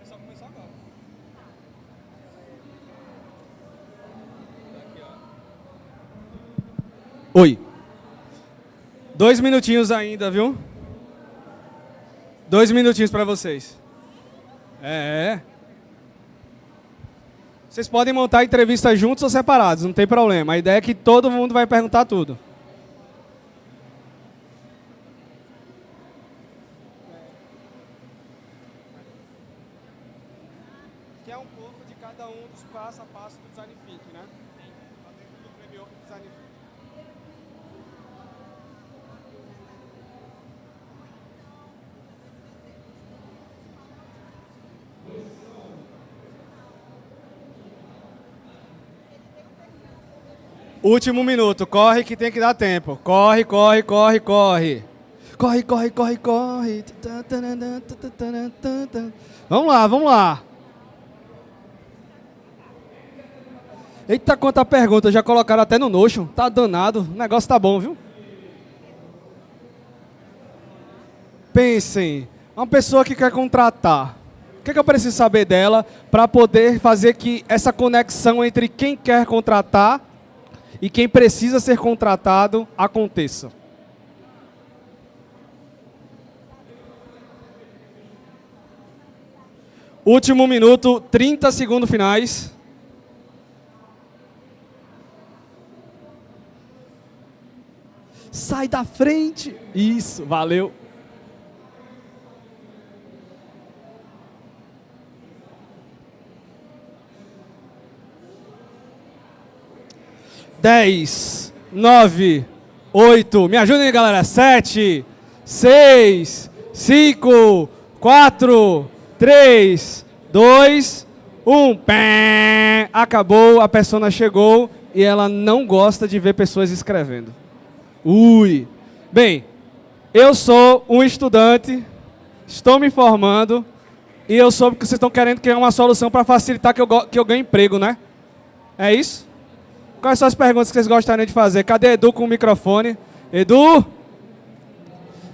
É só começar agora. Aqui, ó. Oi. 2 minutinhos ainda, viu? 2 minutinhos para vocês. É. Vocês podem montar a entrevista juntos ou separados, não tem problema. A ideia é que todo mundo vai perguntar tudo. Que é um pouco de cada um dos passo a passo do Design Thinking, né? Tá dentro do framework do Design Thinking. Último minuto, corre que tem que dar tempo. Corre, corre, corre, corre. Corre, corre, corre, corre. Vamos lá, vamos lá. Eita, quanta pergunta, já colocaram até no Notion. Tá danado, o negócio tá bom, viu? Pensem, uma pessoa que quer contratar. O que eu preciso saber dela para poder fazer que essa conexão entre quem quer contratar e quem precisa ser contratado aconteça? Último minuto, 30 segundos finais. Sai da frente. Isso, valeu. Dez, 9, 8, me ajudem aí, galera. 7, 6, 5, 4, 3, 2, 1. Pé. Acabou, a persona chegou e ela não gosta de ver pessoas escrevendo. Ui. Bem, eu sou um estudante, estou me formando e eu soube que vocês estão querendo criar uma solução para facilitar que eu ganhe emprego, né? É isso? Quais são as perguntas que vocês gostariam de fazer? Cadê Edu com o microfone? Edu?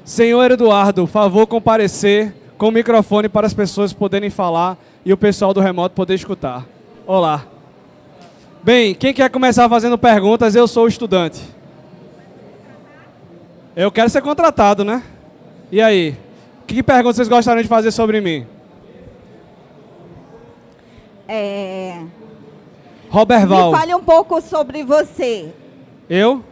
Senhor Eduardo, por favor, comparecer com o microfone para as pessoas poderem falar e o pessoal do remoto poder escutar. Olá. Bem, quem quer começar fazendo perguntas? Eu sou o estudante. Eu quero ser contratado, né? E aí? Que perguntas vocês gostariam de fazer sobre mim? Robert Val. Me fale um pouco sobre você. Eu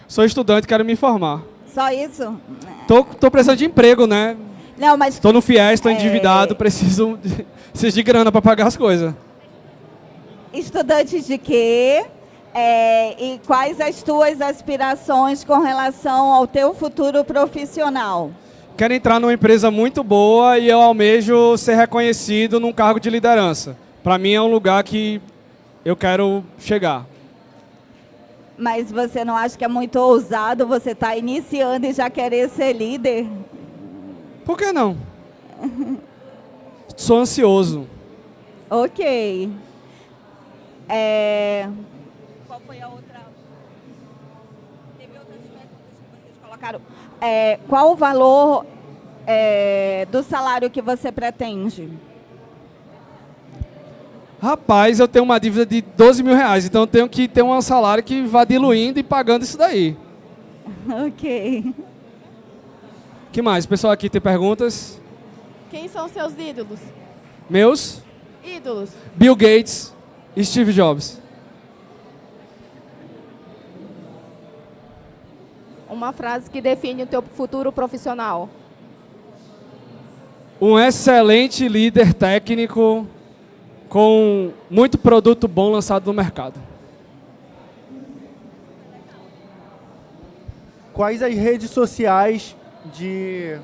sou estudante, quero me formar. Só isso? Tô precisando de emprego, né? Não, mas... Estou no FIES, estou endividado, preciso de grana para pagar as coisas. Estudante de quê? E quais as tuas aspirações com relação ao teu futuro profissional? Quero entrar numa empresa muito boa e eu almejo ser reconhecido num cargo de liderança. Para mim é um lugar que eu quero chegar. Mas você não acha que é muito ousado você estar iniciando e já querer ser líder? Por que não? Sou ansioso. Ok. Qual foi a outra? Teve outras perguntas que vocês colocaram. Qual o valor do salário que você pretende? Rapaz, eu tenho uma dívida de 12 mil reais, então eu tenho que ter um salário que vá diluindo e pagando isso daí. Ok. Que mais? O pessoal aqui tem perguntas? Quem são seus ídolos? Meus? Ídolos. Bill Gates e Steve Jobs. Uma frase que define o teu futuro profissional. Um excelente líder técnico com muito produto bom lançado no mercado. Quais as redes sociais de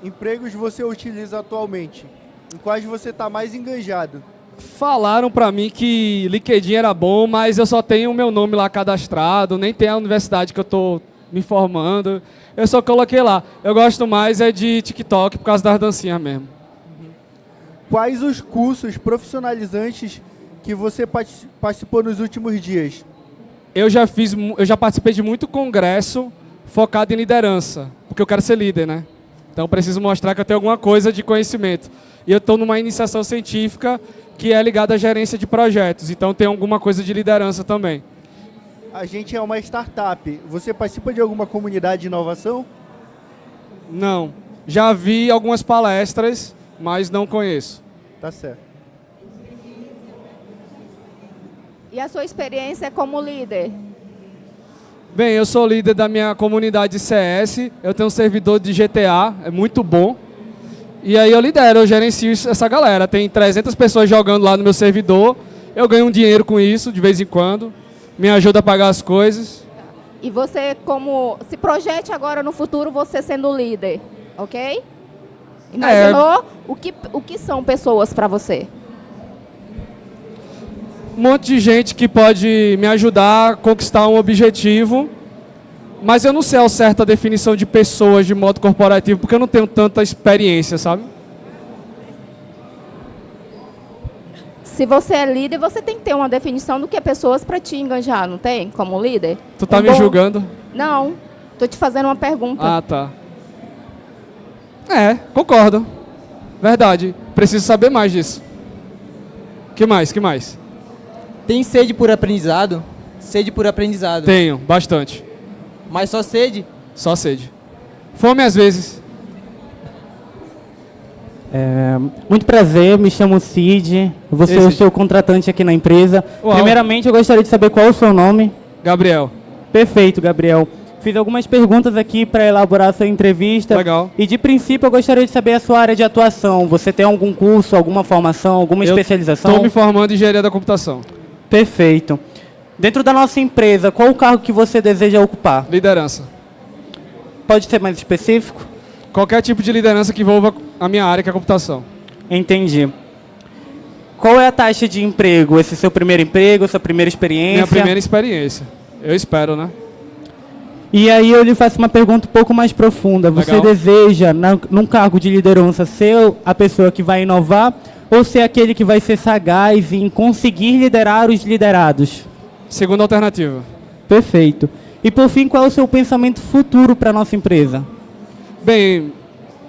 empregos você utiliza atualmente? Em quais você está mais engajado? Falaram pra mim que LinkedIn era bom, mas eu só tenho o meu nome lá cadastrado, nem tem a universidade que eu tô me formando. Eu só coloquei lá. Eu gosto mais de TikTok por causa das dancinhas mesmo. Quais os cursos profissionalizantes que você participou nos últimos dias? Eu já participei de muito congresso focado em liderança, porque eu quero ser líder, né? Então eu preciso mostrar que eu tenho alguma coisa de conhecimento. E eu estou numa iniciação científica que é ligada à gerência de projetos, então tem alguma coisa de liderança também. A gente é uma startup. Você participa de alguma comunidade de inovação? Não. Já vi algumas palestras, mas não conheço. Tá certo. E a sua experiência como líder? Bem, eu sou líder da minha comunidade CS, eu tenho um servidor de GTA, é muito bom. E aí eu lidero, eu gerencio essa galera. Tem 300 pessoas jogando lá no meu servidor, eu ganho um dinheiro com isso de vez em quando, me ajuda a pagar as coisas. E você se projete agora no futuro você sendo líder, ok? Imaginou o que são pessoas para você? Um monte de gente que pode me ajudar a conquistar um objetivo, mas eu não sei ao certo a definição de pessoas de modo corporativo, porque eu não tenho tanta experiência, sabe? Se você é líder, você tem que ter uma definição do que é pessoas para te engajar, não tem? Como líder? Tu tá me julgando? Não, tô te fazendo uma pergunta. Ah, tá. Concordo. Verdade. Preciso saber mais disso. Que mais? Tem sede por aprendizado? Sede por aprendizado. Tenho, bastante. Mas só sede? Só sede. Fome às vezes. Muito prazer, me chamo Cid, vou ser o seu contratante aqui na empresa. Uau. Primeiramente, eu gostaria de saber qual é o seu nome. Gabriel. Perfeito, Gabriel. Fiz algumas perguntas aqui para elaborar a sua entrevista. Legal. E de princípio, eu gostaria de saber a sua área de atuação. Você tem algum curso, alguma formação, alguma especialização? Estou me formando em engenharia da computação. Perfeito. Dentro da nossa empresa, qual o cargo que você deseja ocupar? Liderança. Pode ser mais específico? Qualquer tipo de liderança que envolva a minha área, que é a computação. Entendi. Qual é a taxa de emprego? Esse é seu primeiro emprego, sua primeira experiência? Minha primeira experiência. Eu espero, né? E aí eu lhe faço uma pergunta um pouco mais profunda. Você Legal. deseja, num cargo de liderança, ser a pessoa que vai inovar ou ser aquele que vai ser sagaz em conseguir liderar os liderados? Segunda alternativa. Perfeito. E por fim, qual é o seu pensamento futuro para a nossa empresa? Bem,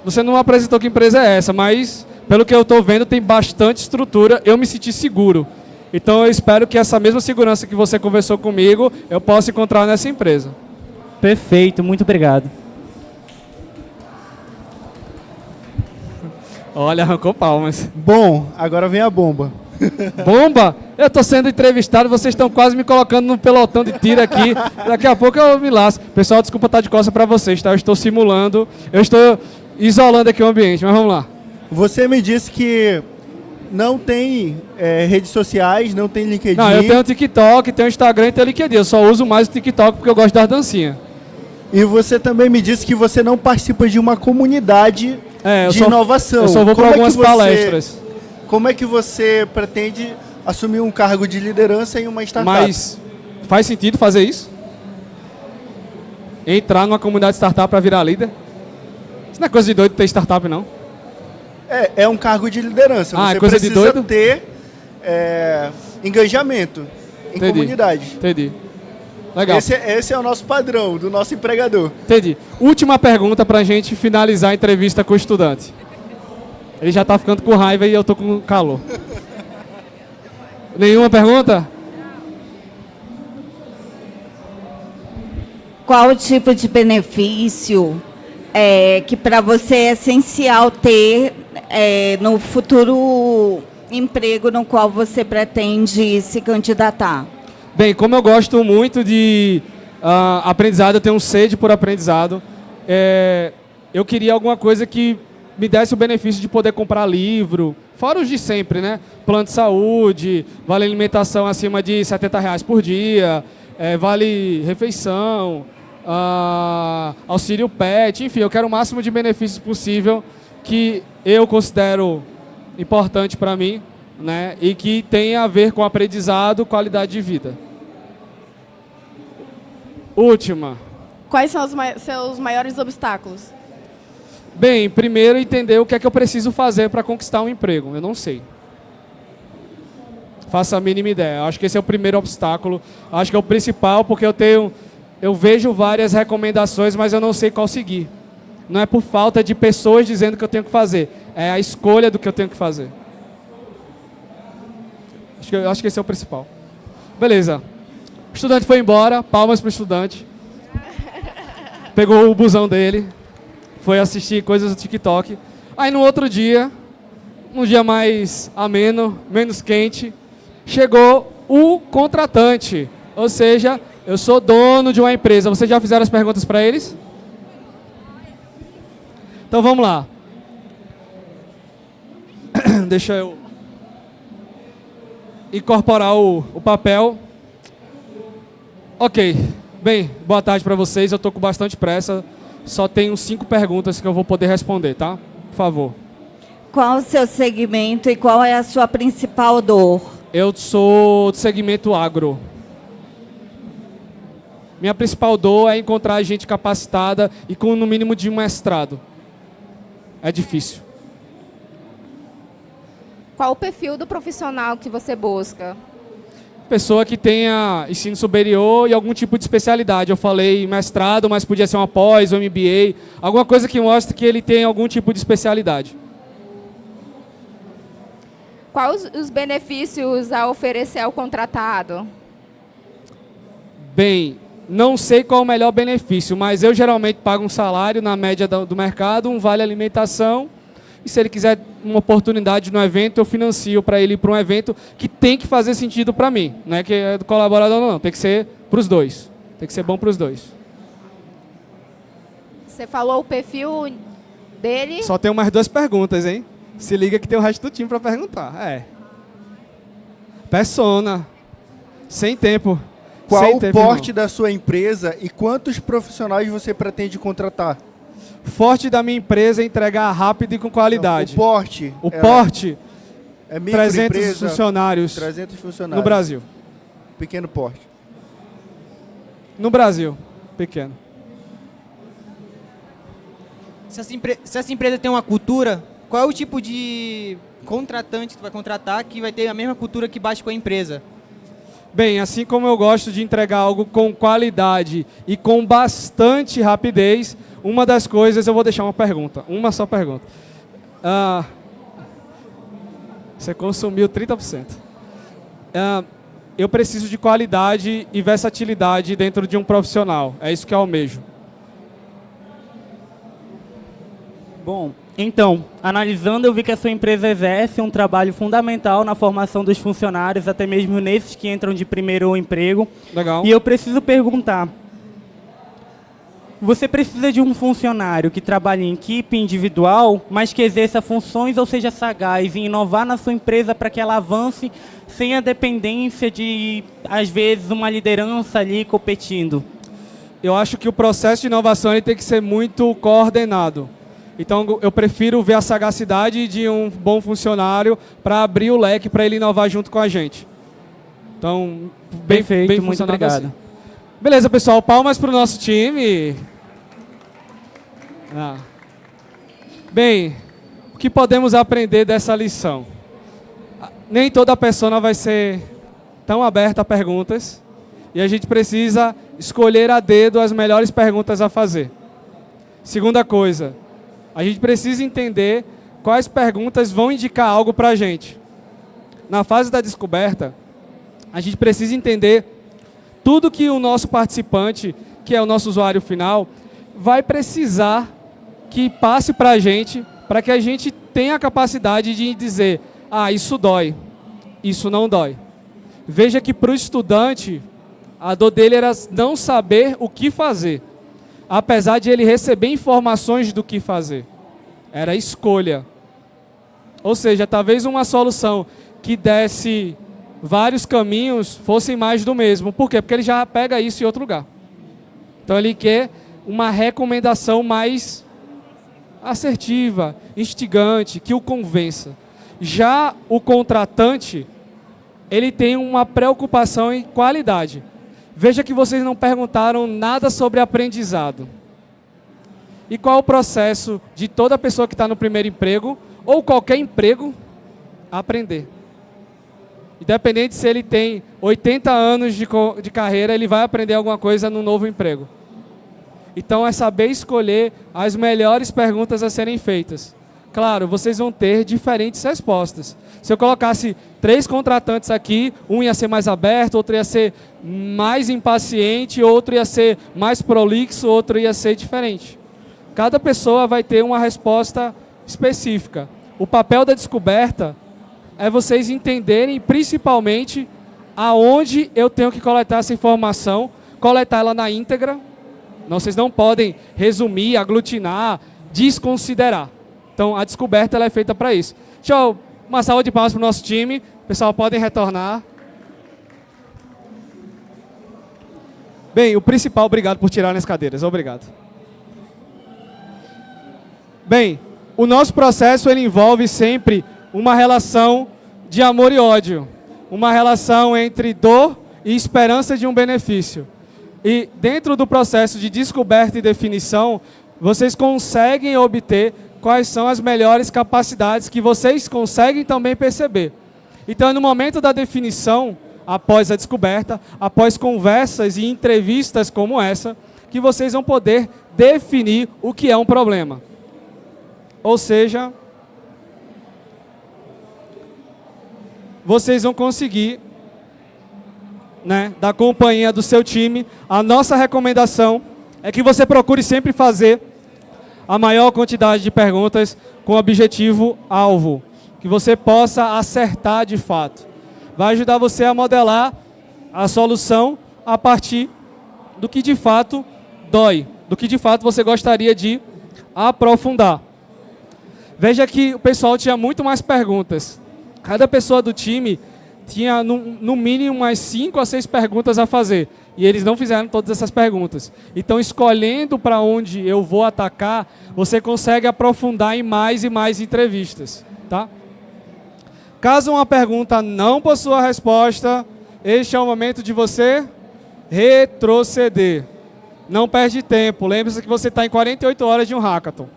você não apresentou que empresa é essa, mas pelo que eu estou vendo tem bastante estrutura, eu me senti seguro. Então eu espero que essa mesma segurança que você conversou comigo, eu possa encontrar nessa empresa. Perfeito, muito obrigado. Olha, arrancou palmas. Bom, agora vem a bomba. Bomba? Eu estou sendo entrevistado, vocês estão quase me colocando num pelotão de tiro aqui. Daqui a pouco eu me lasco. Pessoal, desculpa estar de costas para vocês, tá? Eu estou simulando, eu estou isolando aqui o ambiente, mas vamos lá. Você me disse que não tem redes sociais, não tem LinkedIn. Não, eu tenho o TikTok, tenho o Instagram e tenho o LinkedIn. Eu só uso mais o TikTok porque eu gosto das dancinhas. E você também me disse que você não participa de uma comunidade de inovação. Eu só vou para algumas palestras. Como é que você pretende assumir um cargo de liderança em uma startup? Mas faz sentido fazer isso? Entrar numa comunidade de startup para virar líder? Isso não é coisa de doido ter startup, não? É um cargo de liderança. Ah, você é coisa de precisa doido? ter engajamento em comunidade. Entendi. Legal. Esse é o nosso padrão, do nosso empregador. Entendi. Última pergunta pra gente finalizar a entrevista com o estudante. Ele já tá ficando com raiva e eu tô com calor. Nenhuma pergunta? Qual o tipo de benefício que para você é essencial ter no futuro emprego no qual você pretende se candidatar? Bem, como eu gosto muito de aprendizado, eu tenho sede por aprendizado, eu queria alguma coisa que me desse o benefício de poder comprar livro, fora os de sempre, né? Plano de saúde, vale alimentação acima de R$70 por dia, vale refeição, auxílio pet, enfim, eu quero o máximo de benefícios possível que eu considero importante para mim, né? E que tenha a ver com aprendizado, qualidade de vida. Última. Quais são os seus maiores obstáculos? Bem, primeiro entender o que é que eu preciso fazer para conquistar um emprego. Eu não sei. Faço a mínima ideia. Acho que esse é o primeiro obstáculo. Acho que é o principal, porque eu vejo várias recomendações, mas eu não sei qual seguir. Não é por falta de pessoas dizendo o que eu tenho que fazer. É a escolha do que eu tenho que fazer. Acho que esse é o principal. Beleza. O estudante foi embora. Palmas para o estudante. Pegou o busão dele. Foi assistir coisas do TikTok. Aí no outro dia, um dia mais ameno, menos quente, chegou o contratante. Ou seja, eu sou dono de uma empresa. Vocês já fizeram as perguntas para eles? Então vamos lá. Deixa eu incorporar o papel. Ok. Bem, boa tarde para vocês. Eu estou com bastante pressa. Só tenho 5 perguntas que eu vou poder responder, tá? Por favor. Qual o seu segmento e qual é a sua principal dor? Eu sou do segmento agro. Minha principal dor é encontrar gente capacitada e com no mínimo de um mestrado. É difícil. Qual o perfil do profissional que você busca? Pessoa que tenha ensino superior e algum tipo de especialidade. Eu falei mestrado, mas podia ser uma pós, um MBA. Alguma coisa que mostre que ele tem algum tipo de especialidade. Quais os benefícios a oferecer ao contratado? Bem, não sei qual o melhor benefício, mas eu geralmente pago um salário na média do mercado, um vale alimentação. E se ele quiser uma oportunidade no evento, eu financio para ele ir para um evento que tem que fazer sentido para mim. Não é que é do colaborador, não. Tem que ser para os dois. Tem que ser bom para os dois. Você falou o perfil dele? Só tem mais 2 perguntas, hein? Se liga que tem o resto do time para perguntar. Persona. Sem tempo. Qual Sem o tempo, porte irmão. da sua empresa e quantos profissionais você pretende contratar? Forte da minha empresa é entregar rápido e com qualidade. Não, o porte. O porte, é 300 funcionários 300 funcionários. no Brasil. Pequeno porte. No Brasil, pequeno. Se essa empresa tem uma cultura, qual é o tipo de contratante que tu vai contratar que vai ter a mesma cultura que bate com a empresa? Bem, assim como eu gosto de entregar algo com qualidade e com bastante rapidez, uma das coisas, eu vou deixar uma pergunta, uma só pergunta. Você consumiu 30%. Eu preciso de qualidade e versatilidade dentro de um profissional. É isso que eu almejo. Bom, então, analisando, eu vi que a sua empresa exerce um trabalho fundamental na formação dos funcionários, até mesmo nesses que entram de primeiro emprego. Legal. E eu preciso perguntar, Você precisa de um funcionário que trabalhe em equipe individual, mas que exerça funções ou seja sagaz em inovar na sua empresa para que ela avance sem a dependência de, às vezes, uma liderança ali competindo. Eu acho que o processo de inovação ele tem que ser muito coordenado. Então, eu prefiro ver a sagacidade de um bom funcionário para abrir o leque para ele inovar junto com a gente. Então, bem Perfeito, bem muito funcionado obrigado. assim. Beleza, pessoal. Palmas para o nosso time. Bem, o que podemos aprender dessa lição? Nem toda persona vai ser tão aberta a perguntas e a gente precisa escolher a dedo as melhores perguntas a fazer. Segunda coisa, a gente precisa entender quais perguntas vão indicar algo para a gente. Na fase da descoberta, a gente precisa entender tudo que o nosso participante, que é o nosso usuário final, vai precisar que passe para a gente, para que a gente tenha a capacidade de dizer, isso dói, isso não dói. Veja que para o estudante, a dor dele era não saber o que fazer, apesar de ele receber informações do que fazer. Era escolha. Ou seja, talvez uma solução que desse vários caminhos fossem mais do mesmo. Por quê? Porque ele já pega isso em outro lugar. Então ele quer uma recomendação mais assertiva, instigante, que o convença. Já o contratante, ele tem uma preocupação em qualidade. Veja que vocês não perguntaram nada sobre aprendizado. E qual é o processo de toda pessoa que está no primeiro emprego, ou qualquer emprego, aprender? Independente se ele tem 80 anos de carreira, ele vai aprender alguma coisa no novo emprego. Então é saber escolher as melhores perguntas a serem feitas. Claro, vocês vão ter diferentes respostas. Se eu colocasse 3 contratantes aqui, um ia ser mais aberto, outro ia ser mais impaciente, outro ia ser mais prolixo, outro ia ser diferente. Cada pessoa vai ter uma resposta específica. O papel da descoberta é vocês entenderem principalmente aonde eu tenho que coletar essa informação, coletar ela na íntegra. Vocês não podem resumir, aglutinar, desconsiderar. Então, a descoberta ela é feita para isso. Deixa eu uma salva de palmas para o nosso time. Pessoal, podem retornar. Bem, o principal, obrigado por tirarem as cadeiras. Obrigado. Bem, o nosso processo ele envolve sempre uma relação de amor e ódio. Uma relação entre dor e esperança de um benefício. E dentro do processo de descoberta e definição, vocês conseguem obter quais são as melhores capacidades que vocês conseguem também perceber. Então, no momento da definição, após a descoberta, após conversas e entrevistas como essa, que vocês vão poder definir o que é um problema. Ou seja, vocês vão conseguir, da companhia do seu time, a nossa recomendação é que você procure sempre fazer a maior quantidade de perguntas com objetivo-alvo, que você possa acertar de fato. Vai ajudar você a modelar a solução a partir do que de fato dói, do que de fato você gostaria de aprofundar. Veja que o pessoal tinha muito mais perguntas. Cada pessoa do time tinha no mínimo umas 5 a 6 perguntas a fazer. E eles não fizeram todas essas perguntas. Então, escolhendo para onde eu vou atacar, você consegue aprofundar em mais e mais entrevistas. Tá? Caso uma pergunta não possua resposta, este é o momento de você retroceder. Não perde tempo. Lembre-se que você está em 48 horas de um hackathon.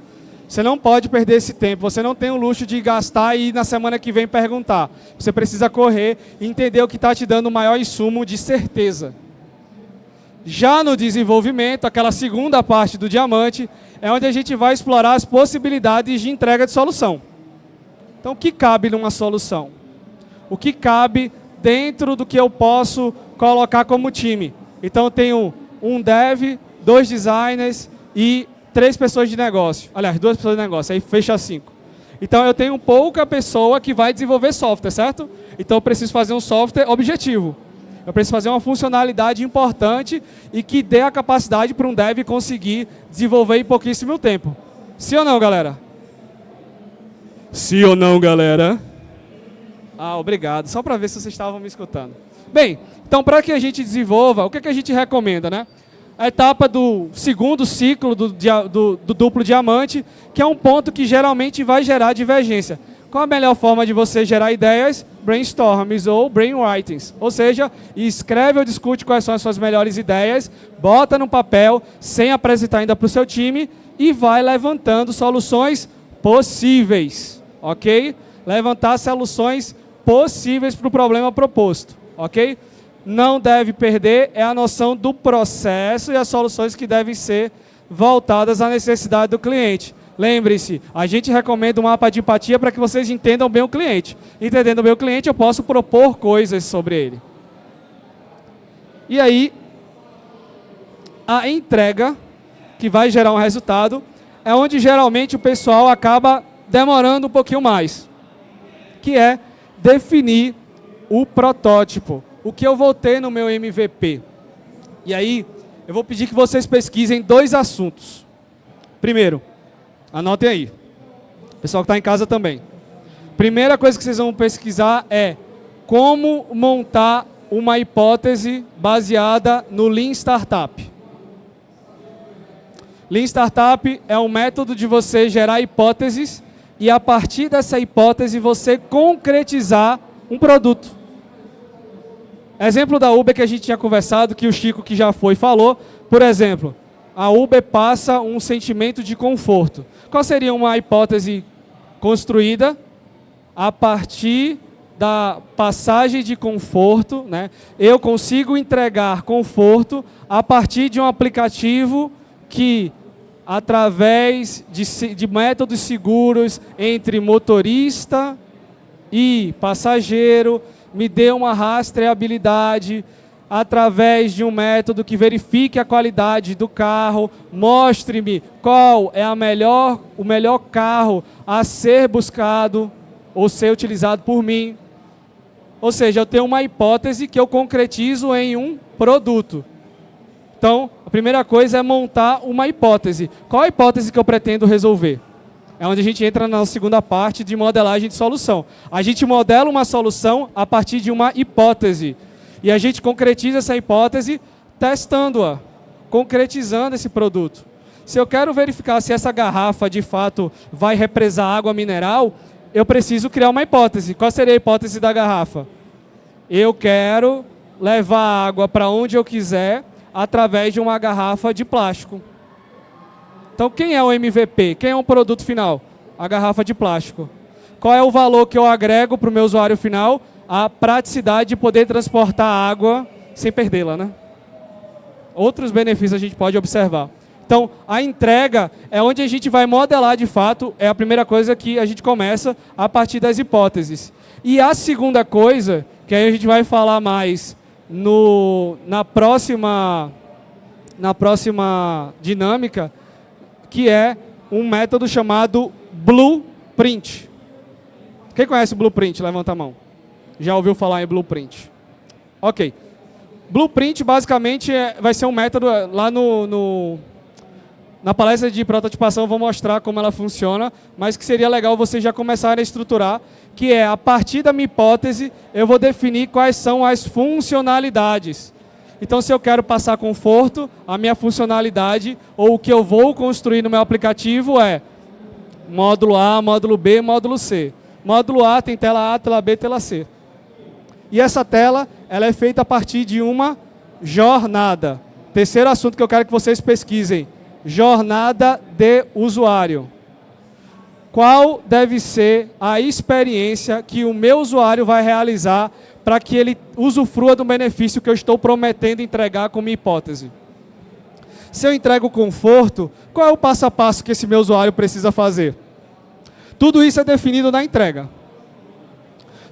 Você não pode perder esse tempo, você não tem o luxo de gastar e na semana que vem perguntar. Você precisa correr e entender o que está te dando o maior insumo de certeza. Já no desenvolvimento, aquela segunda parte do diamante, é onde a gente vai explorar as possibilidades de entrega de solução. Então, o que cabe numa solução? O que cabe dentro do que eu posso colocar como time? Então, eu tenho um dev, 2 designers e 3 pessoas de negócio. Aliás, 2 pessoas de negócio, aí fecha 5. Então, eu tenho pouca pessoa que vai desenvolver software, certo? Então, eu preciso fazer um software objetivo. Eu preciso fazer uma funcionalidade importante e que dê a capacidade para um dev conseguir desenvolver em pouquíssimo tempo. Sim ou não, galera? Sim ou não, galera? Ah, obrigado. Só para ver se vocês estavam me escutando. Bem, então para que a gente desenvolva, o que a gente recomenda, né? A etapa do segundo ciclo do duplo diamante, que é um ponto que geralmente vai gerar divergência. Qual a melhor forma de você gerar ideias? Brainstorms ou brainwritings. Ou seja, escreve ou discute quais são as suas melhores ideias, bota no papel, sem apresentar ainda para o seu time, e vai levantando soluções possíveis, ok? Levantar soluções possíveis para o problema proposto, ok? Não deve perder é a noção do processo e as soluções que devem ser voltadas à necessidade do cliente. Lembre-se, a gente recomenda um mapa de empatia para que vocês entendam bem o cliente. Entendendo bem o cliente, eu posso propor coisas sobre ele. E aí, a entrega, que vai gerar um resultado, é onde geralmente o pessoal acaba demorando um pouquinho mais, que é definir o protótipo, o que eu vou ter no meu MVP. E aí, eu vou pedir que vocês pesquisem 2 assuntos. Primeiro, anotem aí. Pessoal que está em casa também. Primeira coisa que vocês vão pesquisar é como montar uma hipótese baseada no Lean Startup. Lean Startup é um método de você gerar hipóteses e a partir dessa hipótese você concretizar um produto. Exemplo da Uber que a gente tinha conversado, que o Chico que já foi falou, por exemplo, a Uber passa um sentimento de conforto. Qual seria uma hipótese construída a partir da passagem de conforto, né? Eu consigo entregar conforto a partir de um aplicativo que, através de métodos seguros entre motorista e passageiro, me dê uma rastreabilidade através de um método que verifique a qualidade do carro, mostre-me qual é o melhor carro a ser buscado ou ser utilizado por mim. Ou seja, eu tenho uma hipótese que eu concretizo em um produto. Então, a primeira coisa é montar uma hipótese. Qual a hipótese que eu pretendo resolver? É onde a gente entra na segunda parte de modelagem de solução. A gente modela uma solução a partir de uma hipótese. E a gente concretiza essa hipótese testando-a, concretizando esse produto. Se eu quero verificar se essa garrafa, de fato, vai represar água mineral, eu preciso criar uma hipótese. Qual seria a hipótese da garrafa? Eu quero levar água para onde eu quiser através de uma garrafa de plástico. Então, quem é o MVP? Quem é o produto final? A garrafa de plástico. Qual é o valor que eu agrego para o meu usuário final? A praticidade de poder transportar água sem perdê-la, né? Outros benefícios a gente pode observar. Então, a entrega é onde a gente vai modelar de fato, é a primeira coisa que a gente começa a partir das hipóteses. E a segunda coisa, que aí a gente vai falar mais na próxima dinâmica, que é um método chamado Blueprint. Quem conhece Blueprint? Levanta a mão. Já ouviu falar em Blueprint? Ok. Blueprint, basicamente, vai ser um método, lá na palestra de prototipação eu vou mostrar como ela funciona, mas que seria legal vocês já começarem a estruturar, que é, a partir da minha hipótese, eu vou definir quais são as funcionalidades. Então, se eu quero passar conforto, a minha funcionalidade, ou o que eu vou construir no meu aplicativo é módulo A, módulo B, módulo C. Módulo A tem tela A, tela B, tela C. E essa tela, ela é feita a partir de uma jornada. Terceiro assunto que eu quero que vocês pesquisem. Jornada de usuário. Qual deve ser a experiência que o meu usuário vai realizar para que ele usufrua do benefício que eu estou prometendo entregar com minha hipótese? Se eu entrego conforto, qual é o passo a passo que esse meu usuário precisa fazer? Tudo isso é definido na entrega.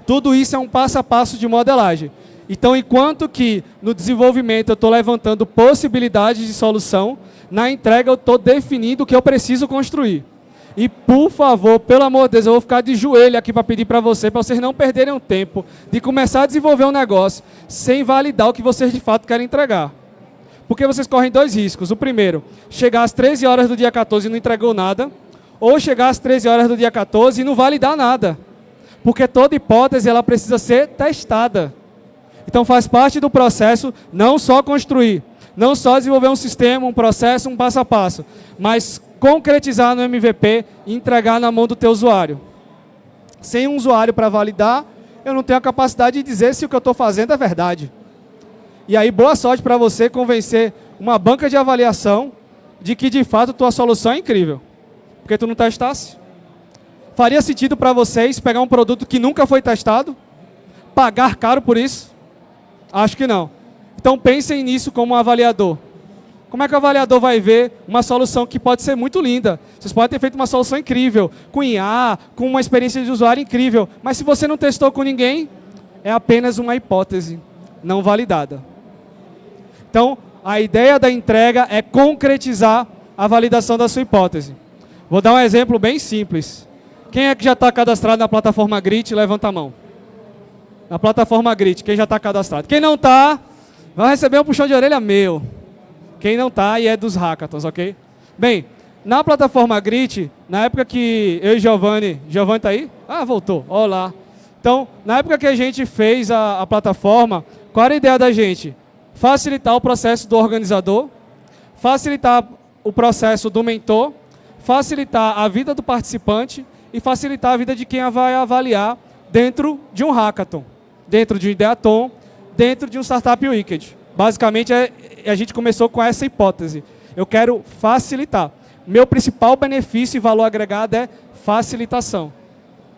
Tudo isso é um passo a passo de modelagem. Então, enquanto que no desenvolvimento eu estou levantando possibilidades de solução, na entrega eu estou definindo o que eu preciso construir. E, por favor, pelo amor de Deus, eu vou ficar de joelho aqui para pedir para vocês não perderem o tempo de começar a desenvolver um negócio sem validar o que vocês de fato querem entregar. Porque vocês correm 2 riscos. O primeiro, chegar às 13 horas do dia 14 e não entregou nada, ou chegar às 13 horas do dia 14 e não validar nada. Porque toda hipótese ela precisa ser testada. Então faz parte do processo não só construir, não só desenvolver um sistema, um processo, um passo a passo, mas concretizar no MVP e entregar na mão do teu usuário. Sem um usuário para validar, eu não tenho a capacidade de dizer se o que eu estou fazendo é verdade. E aí, boa sorte para você convencer uma banca de avaliação de que, de fato, tua solução é incrível. Porque tu não testasse. Faria sentido para vocês pegar um produto que nunca foi testado? Pagar caro por isso? Acho que não. Então, pensem nisso como um avaliador. Como é que o avaliador vai ver uma solução que pode ser muito linda? Vocês podem ter feito uma solução incrível, com IA, com uma experiência de usuário incrível, mas se você não testou com ninguém, é apenas uma hipótese não validada. Então, a ideia da entrega é concretizar a validação da sua hipótese. Vou dar um exemplo bem simples. Quem é que já está cadastrado na plataforma Grit? Levanta a mão. Na plataforma Grit, quem já está cadastrado? Quem não está, vai receber um puxão de orelha meu. Quem não está e é dos hackathons, ok? Bem, na plataforma Grit, na época que eu e Giovanni está aí? Ah, voltou, olá. Então, na época que a gente fez a plataforma, qual era a ideia da gente? Facilitar o processo do organizador, facilitar o processo do mentor, facilitar a vida do participante e facilitar a vida de quem vai avaliar dentro de um hackathon, dentro de um Ideathon, dentro de um Startup Weekend. Basicamente, a gente começou com essa hipótese. Eu quero facilitar. Meu principal benefício e valor agregado é facilitação.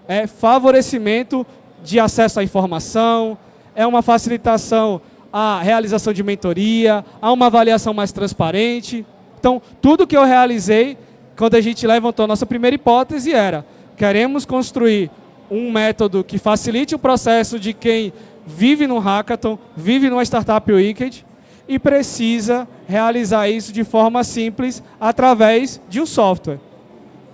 É favorecimento de acesso à informação, é uma facilitação à realização de mentoria, a uma avaliação mais transparente. Então, tudo que eu realizei, quando a gente levantou a nossa primeira hipótese, era: queremos construir um método que facilite o processo de quem vive num hackathon, vive numa Startup Weekend e precisa realizar isso de forma simples através de um software.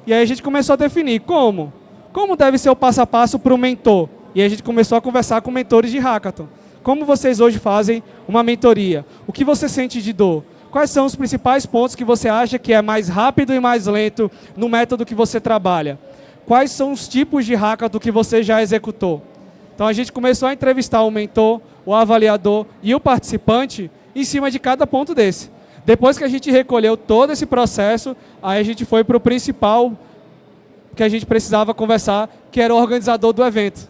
E aí a gente começou a definir como. Como deve ser o passo a passo para o mentor? E aí a gente começou a conversar com mentores de hackathon. Como vocês hoje fazem uma mentoria? O que você sente de dor? Quais são os principais pontos que você acha que é mais rápido e mais lento no método que você trabalha? Quais são os tipos de hackathon que você já executou? Então a gente começou a entrevistar o mentor, o avaliador e o participante em cima de cada ponto desse. Depois que a gente recolheu todo esse processo, aí a gente foi para o principal que a gente precisava conversar, que era o organizador do evento.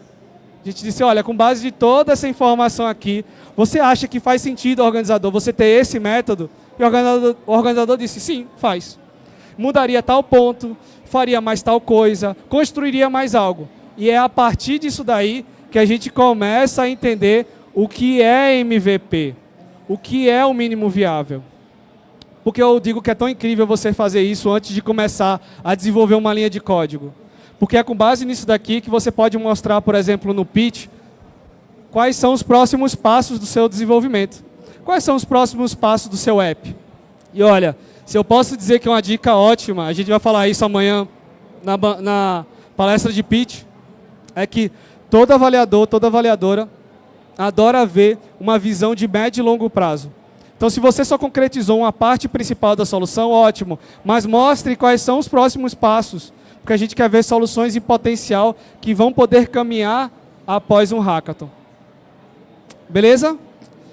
A gente disse: olha, com base de toda essa informação aqui, você acha que faz sentido, organizador, você ter esse método? E o organizador disse: sim, faz. Mudaria tal ponto, faria mais tal coisa, construiria mais algo. E é a partir disso daí que a gente começa a entender o que é MVP, o que é o mínimo viável. Porque eu digo que é tão incrível você fazer isso antes de começar a desenvolver uma linha de código. Porque é com base nisso daqui que você pode mostrar, por exemplo, no pitch, quais são os próximos passos do seu desenvolvimento. Quais são os próximos passos do seu app. E olha, se eu posso dizer que é uma dica ótima, a gente vai falar isso amanhã na palestra de pitch, é que todo avaliador, toda avaliadora adora ver uma visão de médio e longo prazo. Então, se você só concretizou uma parte principal da solução, ótimo, mas mostre quais são os próximos passos, porque a gente quer ver soluções em potencial que vão poder caminhar após um hackathon. Beleza?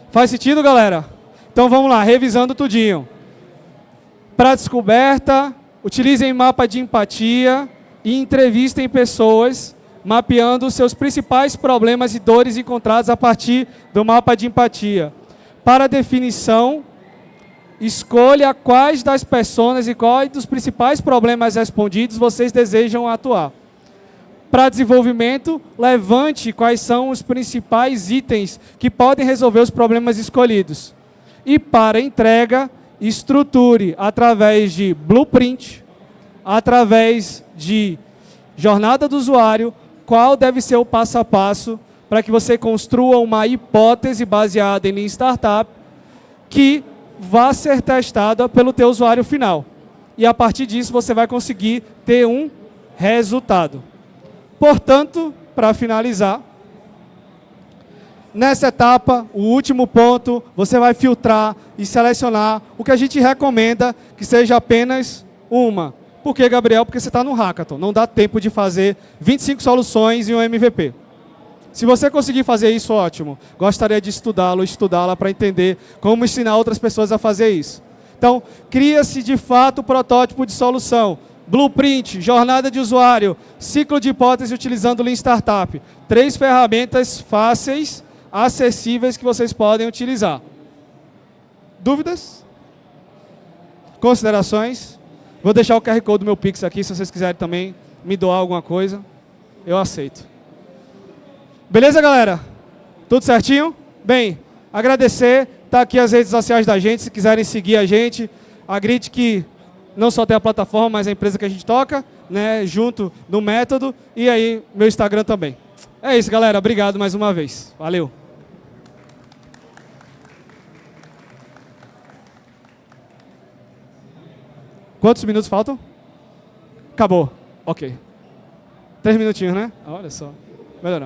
Faz sentido, galera? Então, vamos lá, revisando tudinho. Para descoberta, utilizem mapa de empatia e entrevistem pessoas, mapeando os seus principais problemas e dores encontrados a partir do mapa de empatia. Para definição, escolha quais das pessoas e quais dos principais problemas respondidos vocês desejam atuar. Para desenvolvimento, levante quais são os principais itens que podem resolver os problemas escolhidos. E para entrega, estruture através de blueprint, através de jornada do usuário, qual deve ser o passo a passo para que você construa uma hipótese baseada em Lean Startup que vá ser testada pelo teu usuário final. e a partir disso você vai conseguir ter um resultado. Portanto, para finalizar, nessa etapa, o último ponto, você vai filtrar e selecionar o que a gente recomenda que seja apenas uma. Por que, Gabriel? Porque você está no Hackathon, não dá tempo de fazer 25 soluções e um MVP. Se você conseguir fazer isso, ótimo. Gostaria de estudá-la para entender como ensinar outras pessoas a fazer isso. Então, cria-se de fato o protótipo de solução. Blueprint, jornada de usuário, ciclo de hipótese utilizando o Lean Startup. 3 ferramentas fáceis, acessíveis que vocês podem utilizar. Dúvidas? Considerações? Vou deixar o QR Code do meu Pix aqui, se vocês quiserem também me doar alguma coisa, eu aceito. Beleza, galera? Tudo certinho? Bem, agradecer, tá aqui as redes sociais da gente, se quiserem seguir a gente. A Grit, que não só tem a plataforma, mas a empresa que a gente toca, né, junto no método, e aí meu Instagram também. É isso, galera. Obrigado mais uma vez. Valeu. Quantos minutos faltam? Acabou. Ok. 3 minutinhos, né? Olha só. Melhoramos.